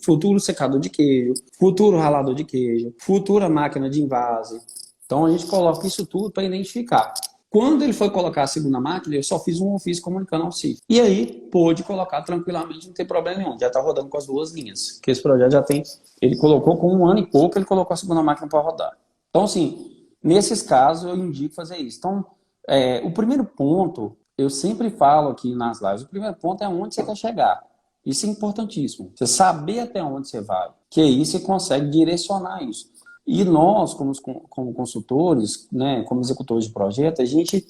futuro secador de queijo, futuro ralador de queijo, futura máquina de invase. Então a gente coloca isso tudo para identificar. Quando ele foi colocar a segunda máquina, eu só fiz um ofício comunicando ao CIF. E aí, pôde colocar tranquilamente, não tem problema nenhum. Já está rodando com as 2 linhas. Porque esse projeto já tem... Ele colocou com 1 ano e pouco, ele colocou a segunda máquina para rodar. Então, assim, nesses casos, eu indico fazer isso. Então, o primeiro ponto, eu sempre falo aqui nas lives, o primeiro ponto é onde você quer chegar. Isso é importantíssimo. Você saber até onde você vai. Que aí você consegue direcionar isso. E nós, como consultores, né, como executores de projeto, a gente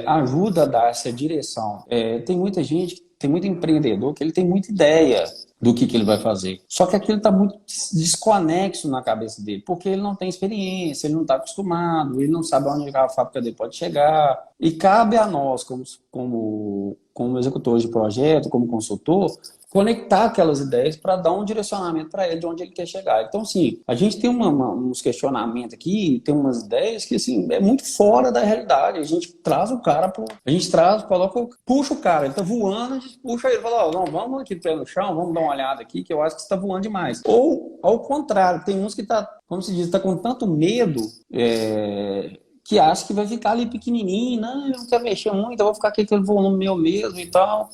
ajuda a dar essa direção. Tem muita gente, tem muito empreendedor que ele tem muita ideia do que ele vai fazer. Só que aquilo está muito desconexo na cabeça dele, porque ele não tem experiência, ele não está acostumado, ele não sabe onde a fábrica dele pode chegar. E cabe a nós, como executores de projeto, como consultor, conectar aquelas ideias para dar um direcionamento para ele de onde ele quer chegar. Então, assim, a gente tem uns questionamentos aqui, tem umas ideias que, assim, é muito fora da realidade. A gente traz o cara, puxa o cara, ele tá voando, a gente puxa ele e fala, não, vamos aqui pé no chão, vamos dar uma olhada aqui, que eu acho que você tá voando demais. Ou, ao contrário, tem uns que tá, como se diz, tá com tanto medo, que acha que vai ficar ali pequenininho, não, eu não quero mexer muito, eu vou ficar aqui aquele volume meu mesmo e tal.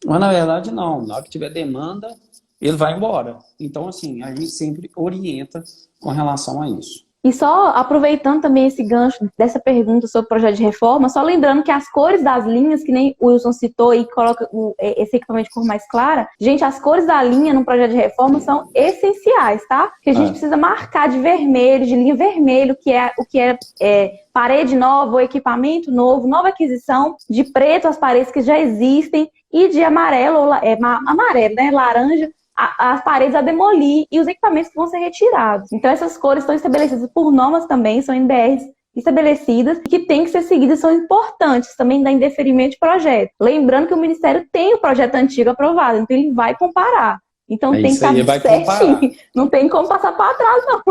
Mas, na verdade, não. Na hora que tiver demanda, ele vai embora. Então, assim, a gente sempre orienta com relação a isso. E só aproveitando também esse gancho dessa pergunta sobre o projeto de reforma, só lembrando que as cores das linhas, que nem o Wilson citou e coloca esse equipamento de cor mais clara, gente, as cores da linha no projeto de reforma são essenciais, tá? Porque a gente precisa marcar de vermelho, de linha vermelho, o que é parede nova, ou equipamento novo, nova aquisição, de preto as paredes que já existem, e de amarelo, né, laranja, as paredes a demolir e os equipamentos que vão ser retirados. Então essas cores estão estabelecidas por normas também, são NBRs estabelecidas, que têm que ser seguidas, são importantes também da indeferimento de projeto. Lembrando que o Ministério tem o projeto antigo aprovado, então ele vai comparar. Então tem que estar certinho, não tem como passar para trás, não.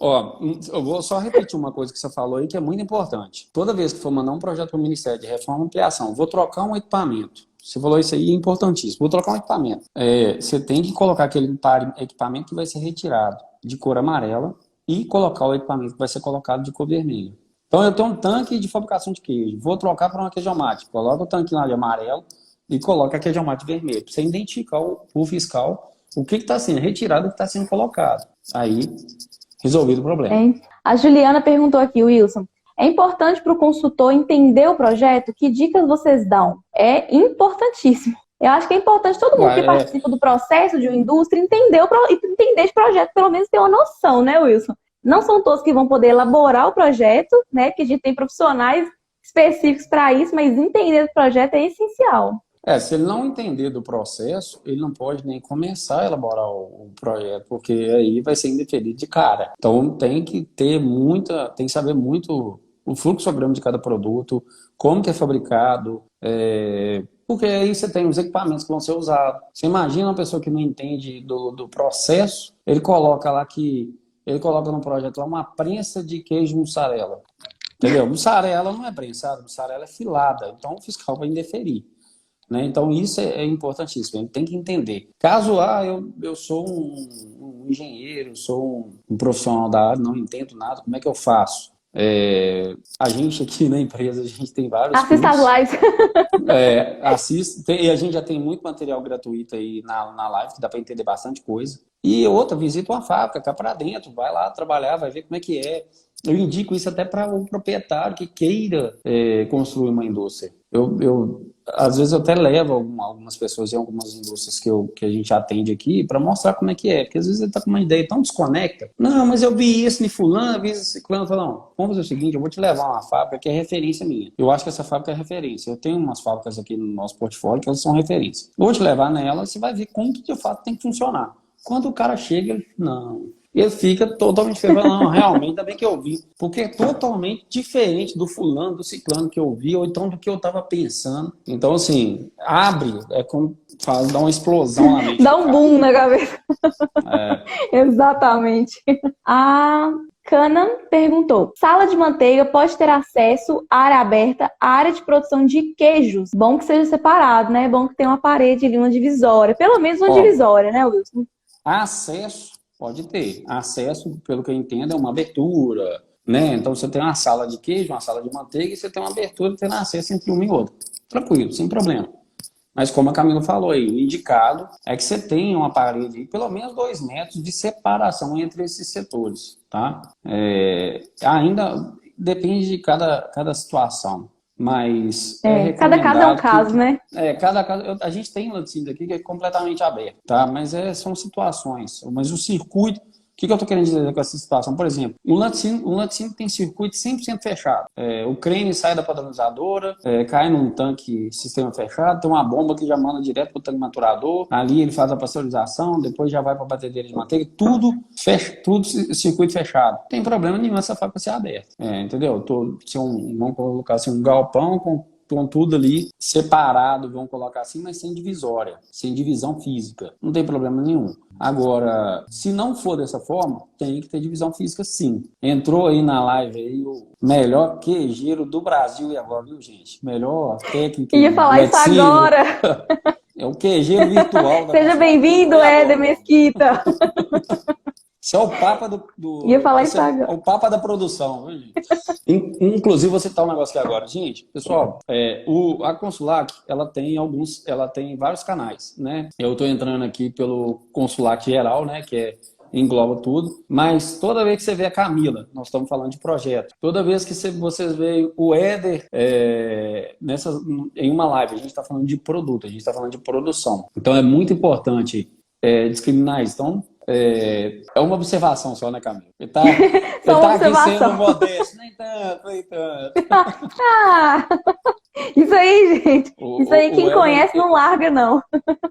Ó, eu vou só repetir uma coisa que você falou aí que é muito importante. Toda vez que for mandar um projeto para o Ministério de Reforma e Ampliação, vou trocar um equipamento. Você falou isso aí, é importantíssimo. Vou trocar um equipamento. Você tem que colocar aquele equipamento que vai ser retirado de cor amarela e colocar o equipamento que vai ser colocado de cor vermelha. Então, eu tenho um tanque de fabricação de queijo. Vou trocar para uma queijomate. Coloca o tanque lá de amarelo e coloca a queijomate vermelho. Para você identificar o fiscal, o que está sendo retirado e o que está sendo colocado. Aí, resolvido o problema. A Juliana perguntou aqui, Wilson. É importante para o consultor entender o projeto? Que dicas vocês dão? É importantíssimo. Eu acho que é importante todo mundo que participa do processo de uma indústria entender de projeto, pelo menos ter uma noção, né, Wilson? Não são todos que vão poder elaborar o projeto, né? Porque a gente tem profissionais específicos para isso, mas entender do projeto é essencial. Se ele não entender do processo, ele não pode nem começar a elaborar o projeto, porque aí vai ser indeferido de cara. Então tem que saber muito o fluxograma de cada produto, como que é fabricado, porque aí você tem os equipamentos que vão ser usados. Você imagina uma pessoa que não entende do processo, ele coloca no projeto lá uma prensa de queijo mussarela. Entendeu? Mussarela não é prensada, mussarela é filada, então o fiscal vai indeferir. Né? Então isso é importantíssimo, ele tem que entender. Caso eu sou um engenheiro, sou um profissional da área, não entendo nada, como é que eu faço? A gente aqui na empresa, a gente tem vários Assista as cursos. lives. Assista, e a gente já tem muito material gratuito aí na live, que dá para entender bastante coisa. E outra, visita uma fábrica, cá para dentro, vai lá trabalhar, vai ver como é que é. Eu indico isso até para o proprietário que queira construir uma indústria. Às vezes eu até levo algumas pessoas em algumas indústrias que a gente atende aqui para mostrar como é que é. Porque às vezes ele está com uma ideia tão desconecta. Não, mas eu vi isso em fulano, vi isso em ciclano. Eu falo, não, vamos fazer o seguinte, eu vou te levar a uma fábrica que é referência minha. Eu acho que essa fábrica é referência. Eu tenho umas fábricas aqui no nosso portfólio que elas são referência. Eu vou te levar nela, você vai ver como que de fato tem que funcionar. Quando o cara chega, ele, não... Ele fica totalmente feliz. Não, realmente, ainda bem que eu vi. Porque é totalmente diferente do fulano, do ciclano que eu vi, ou então do que eu estava pensando. Então, assim, abre, como fala, dá uma explosão na mente. Dá um boom na cabeça. Exatamente. A Canan perguntou: sala de manteiga pode ter acesso à área aberta, à área de produção de queijos? Bom que seja separado, né? Bom que tenha uma parede ali, uma divisória. Pelo menos uma divisória, né, Wilson? Acesso. Pode ter. Acesso, pelo que eu entendo, é uma abertura, né? Então você tem uma sala de queijo, uma sala de manteiga e você tem uma abertura tendo acesso entre uma e outra. Tranquilo, sem problema. Mas como a Camila falou aí, o indicado é que você tenha uma parede de pelo menos 2 metros de separação entre esses setores, tá? Ainda depende de cada situação. Mas cada caso é um caso, né? Cada caso. A gente tem laticínios aqui que é completamente aberto, tá? Mas são situações. Mas o circuito, o que eu estou querendo dizer com essa situação? Por exemplo, um laticínio tem circuito 100% fechado. O creme sai da padronizadora, cai num tanque sistema fechado, tem uma bomba que já manda direto para o tanque maturador, ali ele faz a pasteurização, depois já vai para a batedeira de manteiga, tudo circuito fechado. Não tem problema nenhum essa fábrica ser aberta. Entendeu? Vamos colocar assim, um galpão com tudo ali separado, vamos colocar assim, mas sem divisória, sem divisão física. Não tem problema nenhum. Agora, se não for dessa forma, tem que ter divisão física sim. Entrou aí na live aí o melhor queijeiro do Brasil e agora, viu, gente? Melhor técnico. Ia falar isso agora. É o queijeiro virtual. Seja bem-vindo, Éder Mesquita. Isso é o papa Ia falar isso agora. É o papa da produção, viu, gente? Inclusive, vou citar um negócio aqui agora. Gente, pessoal, a Consulac, ela tem vários canais, né? Eu estou entrando aqui pelo Consulac geral, né? Que engloba tudo. Mas toda vez que você vê a Camila, nós estamos falando de projeto. Toda vez que vocês veem o Éder em uma live, a gente está falando de produto, a gente está falando de produção. Então, é muito importante discriminar isso. Então, é uma observação só, né, Camila? Ele tá aqui sendo modesto. Nem tanto. Isso aí, gente. Isso aí, quem conhece não larga, não.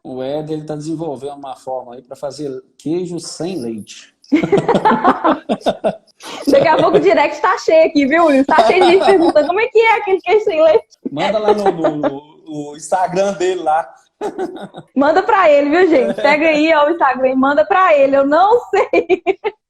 O Éder está desenvolvendo uma forma aí para fazer queijo sem leite. Daqui a pouco o direct tá cheio aqui, viu, Will? Tá cheio de gente perguntando como é que é aquele queijo sem leite. Manda lá no Instagram dele lá. Manda pra ele, viu, gente? Pega aí ó, o Instagram e manda pra ele. Eu não sei.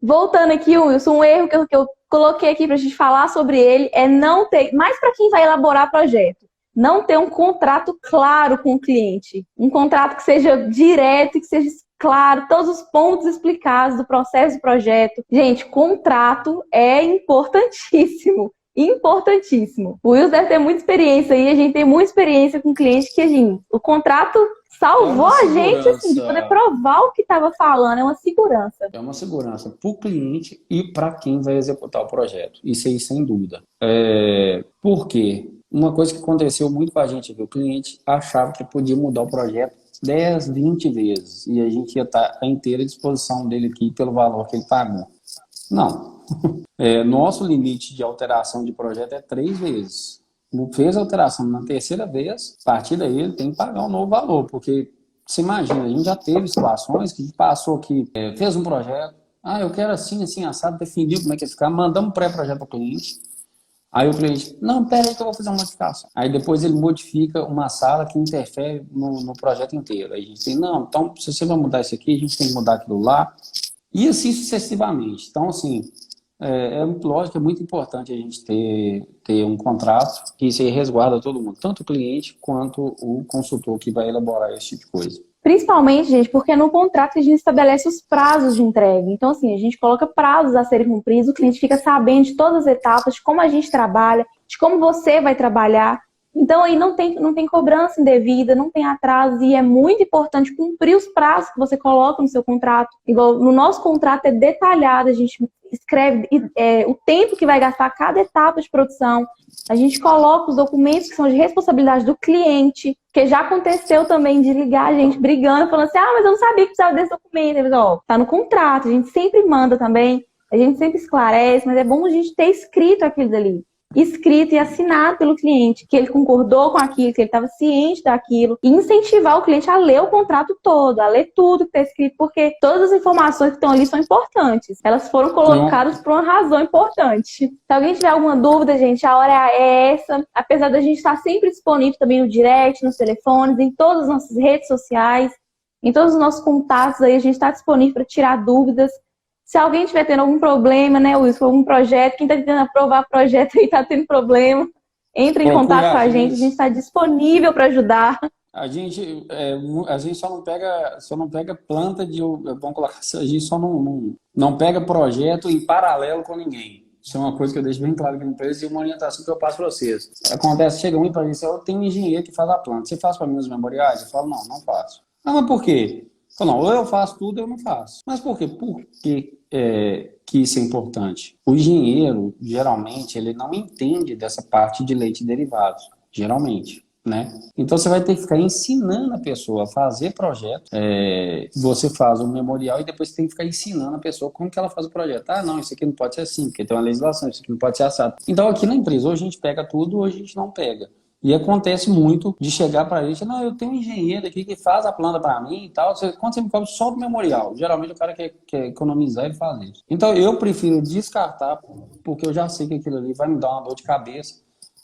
Voltando aqui, Wilson, um erro que eu coloquei aqui pra gente falar sobre ele é não ter, mais pra quem vai elaborar projeto, não ter um contrato claro com o cliente. Um contrato que seja direto, que seja claro, todos os pontos explicados do processo do projeto. Gente, contrato é importantíssimo. Importantíssimo. O Wilson deve ter muita experiência aí, a gente tem muita experiência com cliente que, gente, o contrato salvou a gente, assim, de poder provar o que estava falando, é uma segurança. É uma segurança para o cliente e para quem vai executar o projeto. Isso aí, sem dúvida. Por quê? Uma coisa que aconteceu muito com a gente aqui, o cliente achava que podia mudar o projeto 10, 20 vezes, e a gente ia estar à inteira disposição dele aqui pelo valor que ele pagou. Não. Nosso limite de alteração de projeto é 3 vezes. Fez a alteração na terceira vez, a partir daí ele tem que pagar um novo valor, porque, você imagina, a gente já teve situações que a gente passou aqui, fez um projeto, eu quero assim, assim, assado, definiu como é que ia ficar, mandamos um pré-projeto para o cliente, aí o cliente, não, pera aí que eu vou fazer uma modificação. Aí depois ele modifica uma sala que interfere no projeto inteiro. Aí a gente tem, não, então se você vai mudar isso aqui, a gente tem que mudar aquilo lá, e assim sucessivamente. Então, assim, lógico, é muito importante a gente ter um contrato que isso aí resguarda todo mundo, tanto o cliente quanto o consultor que vai elaborar esse tipo de coisa. Principalmente, gente, porque no contrato a gente estabelece os prazos de entrega. Então, assim, a gente coloca prazos a serem cumpridos, o cliente fica sabendo de todas as etapas, de como a gente trabalha, de como você vai trabalhar. Então, aí não tem cobrança indevida, não tem atraso, e é muito importante cumprir os prazos que você coloca no seu contrato. Igual no nosso contrato é detalhado, a gente escreve o tempo que vai gastar cada etapa de produção. A gente coloca os documentos que são de responsabilidade do cliente, que já aconteceu também de ligar a gente brigando, falando assim, mas eu não sabia que precisava desse documento. Eles, tá no contrato, a gente sempre manda também, a gente sempre esclarece, mas é bom a gente ter escrito aquilo dali. Escrito e assinado pelo cliente, que ele concordou com aquilo, que ele estava ciente daquilo, e incentivar o cliente a ler o contrato todo, a ler tudo que está escrito, porque todas as informações que estão ali são importantes. Elas foram colocadas por uma razão importante. Se alguém tiver alguma dúvida, gente, a hora é essa. Apesar da gente estar sempre disponível também no direct, nos telefones, em todas as nossas redes sociais, em todos os nossos contatos aí, a gente está disponível para tirar dúvidas. Se alguém estiver tendo algum problema, né, Wilson, algum projeto, quem está tentando aprovar projeto aí está tendo problema, entre em contato com a gente está disponível para ajudar. A gente só não pega planta de, vamos colocar assim, a gente só não pega projeto em paralelo com ninguém. Isso é uma coisa que eu deixo bem claro aqui na empresa e uma orientação que eu passo para vocês. Acontece, chega um e fala assim, eu tenho um engenheiro que faz a planta, você faz para mim os memoriais? Eu falo, não faço. Mas por quê? Não, ou eu faço tudo, ou eu não faço. Mas por quê? Por que isso é importante? O engenheiro, geralmente, ele não entende dessa parte de leite e derivados. Geralmente, né? Então, você vai ter que ficar ensinando a pessoa a fazer projeto. Você faz um memorial e depois você tem que ficar ensinando a pessoa como que ela faz o projeto. Não, isso aqui não pode ser assim, porque tem uma legislação, isso aqui não pode ser assado. Então, aqui na empresa, ou a gente pega tudo, ou a gente não pega. E acontece muito de chegar para a gente, eu tenho um engenheiro aqui que faz a planta para mim e tal. Quando você me cobra só do memorial, geralmente o cara quer economizar e faz isso. Então eu prefiro descartar, porque eu já sei que aquilo ali vai me dar uma dor de cabeça.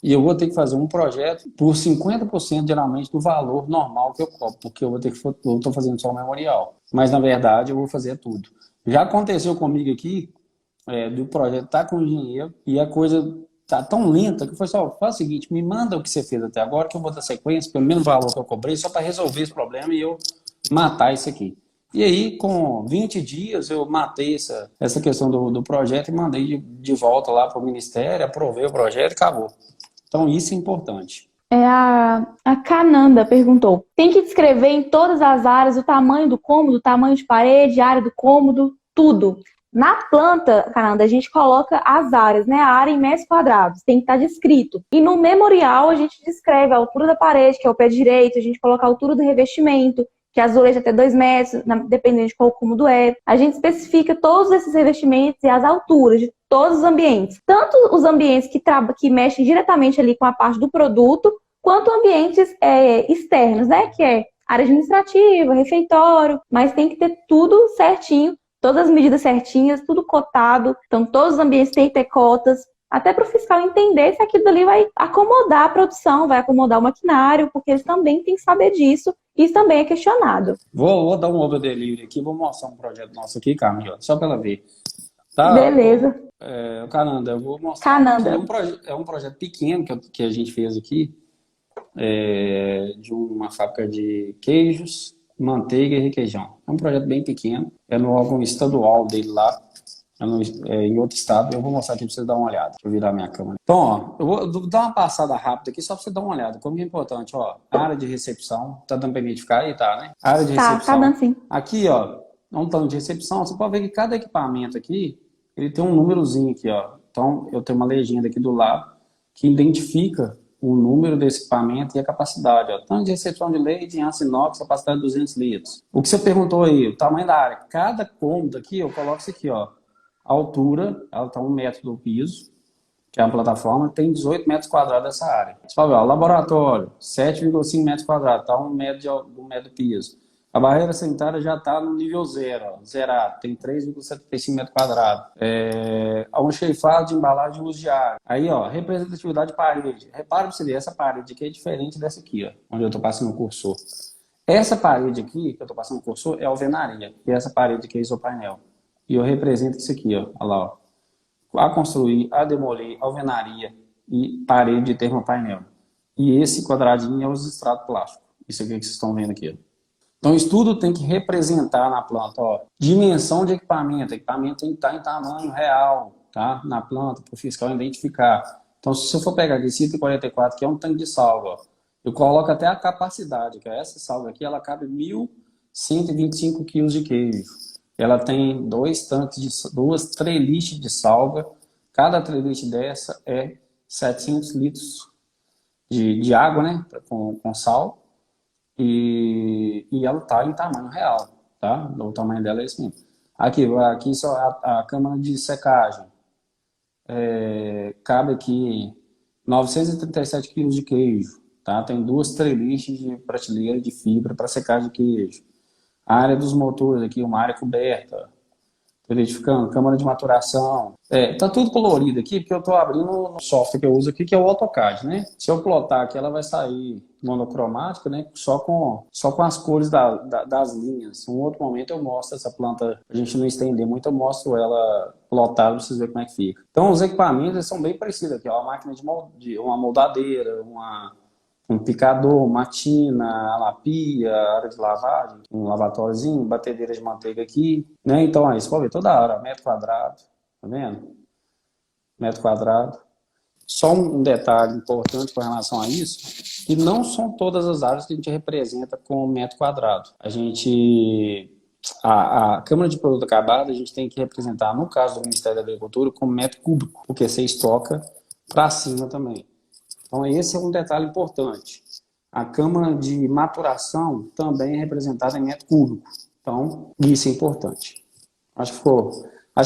E eu vou ter que fazer um projeto por 50% geralmente do valor normal que eu cobro, porque eu estou fazendo só o memorial. Mas na verdade eu vou fazer tudo. Já aconteceu comigo aqui, do projeto estar com o engenheiro e a coisa tá tão lenta que eu falei só, faz o seguinte, me manda o que você fez até agora que eu vou dar sequência pelo mesmo valor que eu cobrei só para resolver esse problema e eu matar isso aqui. E aí, com 20 dias, eu matei essa questão do projeto e mandei de volta lá para o Ministério, aprovei o projeto e acabou. Então, isso é importante. A Cananda perguntou, tem que descrever em todas as áreas o tamanho do cômodo, o tamanho de parede, a área do cômodo, tudo. Na planta, Cananda, a gente coloca as áreas, né? A área em metros quadrados, tem que estar descrito. E no memorial, a gente descreve a altura da parede, que é o pé direito, a gente coloca a altura do revestimento, que é azulejo até 2 metros, dependendo de qual cômodo é. A gente especifica todos esses revestimentos e as alturas de todos os ambientes. Tanto os ambientes que mexem diretamente ali com a parte do produto, quanto ambientes externos, né? Que é área administrativa, refeitório, mas tem que ter tudo certinho, todas as medidas certinhas, tudo cotado. Então, todos os ambientes têm que ter cotas, até para o fiscal entender se aquilo ali vai acomodar a produção, vai acomodar o maquinário, porque eles também têm que saber disso. Isso também é questionado. Vou dar um over delivery aqui, vou mostrar um projeto nosso aqui, Camila, só para ela ver. Tá? Beleza. Cananda, eu vou mostrar. Cananda. É um projeto pequeno que a gente fez aqui, de uma fábrica de queijos, manteiga e requeijão. É um projeto bem pequeno, é no órgão estadual dele lá, em outro estado. Eu vou mostrar aqui para você dar uma olhada. Deixa eu virar minha câmera. Então, eu vou dar uma passada rápida aqui só para você dar uma olhada. Como é importante, área de recepção. Tá dando para identificar aí? Tá, né? Área de recepção. Tá dando sim. Aqui, é um tanto de recepção. Você pode ver que cada equipamento aqui, ele tem um númerozinho aqui, Então, eu tenho uma legenda aqui do lado que identifica o número desse equipamento e a capacidade. Tanto de recepção de leite, em aço inox, capacidade de 200 litros. O que você perguntou aí, o tamanho da área. Cada cômodo aqui, eu coloco isso aqui, A altura, ela está 1 metro do piso, que é uma plataforma, tem 18 metros quadrados essa área. Você pode ver, laboratório, 7,5 metros quadrados, está 1 metro do piso. A barreira sanitária já está no nível 0, zerado, tem 3,75 metros quadrados. Um cheifado de embalagem de luz de ar. Aí, representatividade de parede. Repara para você ver, essa parede aqui é diferente dessa aqui, onde eu estou passando o cursor. Essa parede aqui, que eu estou passando o cursor, é alvenaria. E essa parede aqui é isopainel. E eu represento isso aqui, olha lá, a construir, a demolir, alvenaria e parede de termopainel. E esse quadradinho é os estratos plásticos. Isso aqui que vocês estão vendo aqui, Então, isso tudo tem que representar na planta, ó. Dimensão de equipamento. O equipamento tem que estar em tamanho real, tá? Na planta, para o fiscal identificar. Então, se eu for pegar aqui 144, que é um tanque de salva, ó, eu coloco até a capacidade, que é essa salva aqui, ela cabe 1.125 quilos de queijo. Ela tem duas treliches de salva. Cada treliche dessa é 700 litros de água, né? Com sal. E ela está em tamanho real, tá? O tamanho dela é esse mesmo. Aqui só a câmara de secagem. Cabe aqui 937 quilos de queijo, tá? Tem duas treliches de prateleira de fibra para secagem de queijo. A área dos motores aqui, uma área coberta. Verificando, câmara de maturação. Tá tudo colorido aqui, porque eu estou abrindo no software que eu uso aqui, que é o AutoCAD, né? Se eu plotar aqui, ela vai sair monocromática, né? Só com as cores das linhas. Em um outro momento eu mostro essa planta, a gente não estender muito, eu mostro ela plotada para vocês verem como é que fica. Então, os equipamentos eles são bem parecidos aqui, ó. Uma máquina uma moldadeira, um picador, uma tina, a lapia, área de lavagem, um lavatóriozinho, batedeira de manteiga aqui, né? Então, aí, você pode ver toda hora, metro quadrado, tá vendo? Metro quadrado. Só um detalhe importante com relação a isso, que não são todas as áreas que a gente representa com metro quadrado. A Câmara de Produto Acabado, a gente tem que representar, no caso do Ministério da Agricultura, como metro cúbico, porque você estoca para cima também. Então, esse é um detalhe importante. A câmara de maturação também é representada em metro cúbico. Então, isso é importante. Acho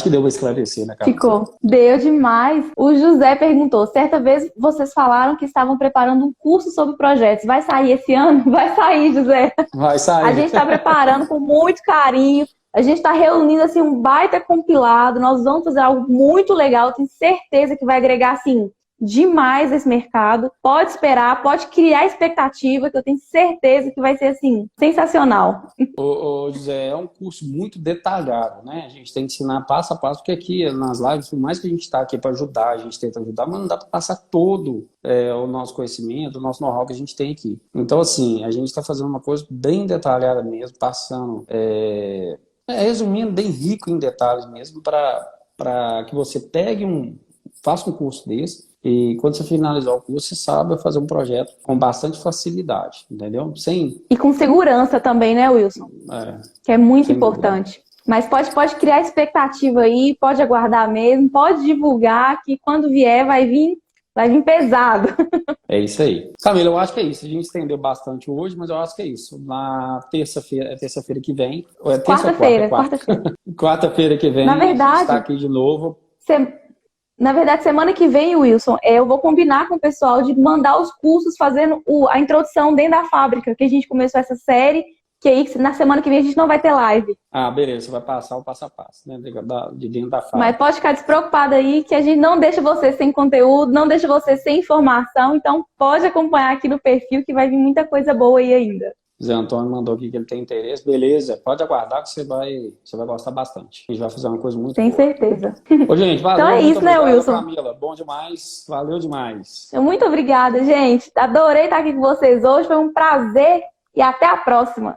que deu para esclarecer, né, Carol? Ficou. Deu demais. O José perguntou, certa vez vocês falaram que estavam preparando um curso sobre projetos. Vai sair esse ano? Vai sair, José. Vai sair. A gente está preparando com muito carinho. A gente está reunindo assim, um baita compilado. Nós vamos fazer algo muito legal. Tenho certeza que vai agregar assim, demais esse mercado. Pode esperar, pode criar expectativa, que eu tenho certeza que vai ser assim, sensacional. Ô, José, é um curso muito detalhado, né? A gente tem que ensinar passo a passo, porque aqui nas lives, por mais que a gente está aqui para ajudar, a gente tenta ajudar, mas não dá para passar todo o nosso conhecimento, o nosso know-how que a gente tem aqui. Então, assim, a gente está fazendo uma coisa bem detalhada mesmo, passando, resumindo, bem rico em detalhes mesmo, para que você faça um curso desse. E quando você finalizar o curso, você sabe fazer um projeto com bastante facilidade, entendeu? E com segurança também, né, Wilson? Que é muito importante. Mas pode criar expectativa aí, pode aguardar mesmo, pode divulgar, que quando vier vai vir pesado. É isso aí. Camila, eu acho que é isso. A gente estendeu bastante hoje, mas eu acho que é isso. Na terça-feira que vem... Quarta-feira. Quarta-feira que vem, na verdade, a gente está aqui de novo. Na verdade, semana que vem, Wilson, eu vou combinar com o pessoal de mandar os cursos fazendo a introdução dentro da fábrica, que a gente começou essa série, que aí na semana que vem a gente não vai ter live. Ah, beleza, você vai passar o passo a passo, né, de dentro da fábrica. Mas pode ficar despreocupado aí, que a gente não deixa você sem conteúdo, não deixa você sem informação, então pode acompanhar aqui no perfil que vai vir muita coisa boa aí ainda. Zé Antônio mandou aqui que ele tem interesse. Beleza, pode aguardar que você vai gostar bastante. A gente vai fazer uma coisa muito boa. Tem certeza. Ô, gente, valeu. Então é isso, né, Wilson? Camila, bom demais. Valeu demais. Muito obrigada, gente. Adorei estar aqui com vocês hoje. Foi um prazer e até a próxima.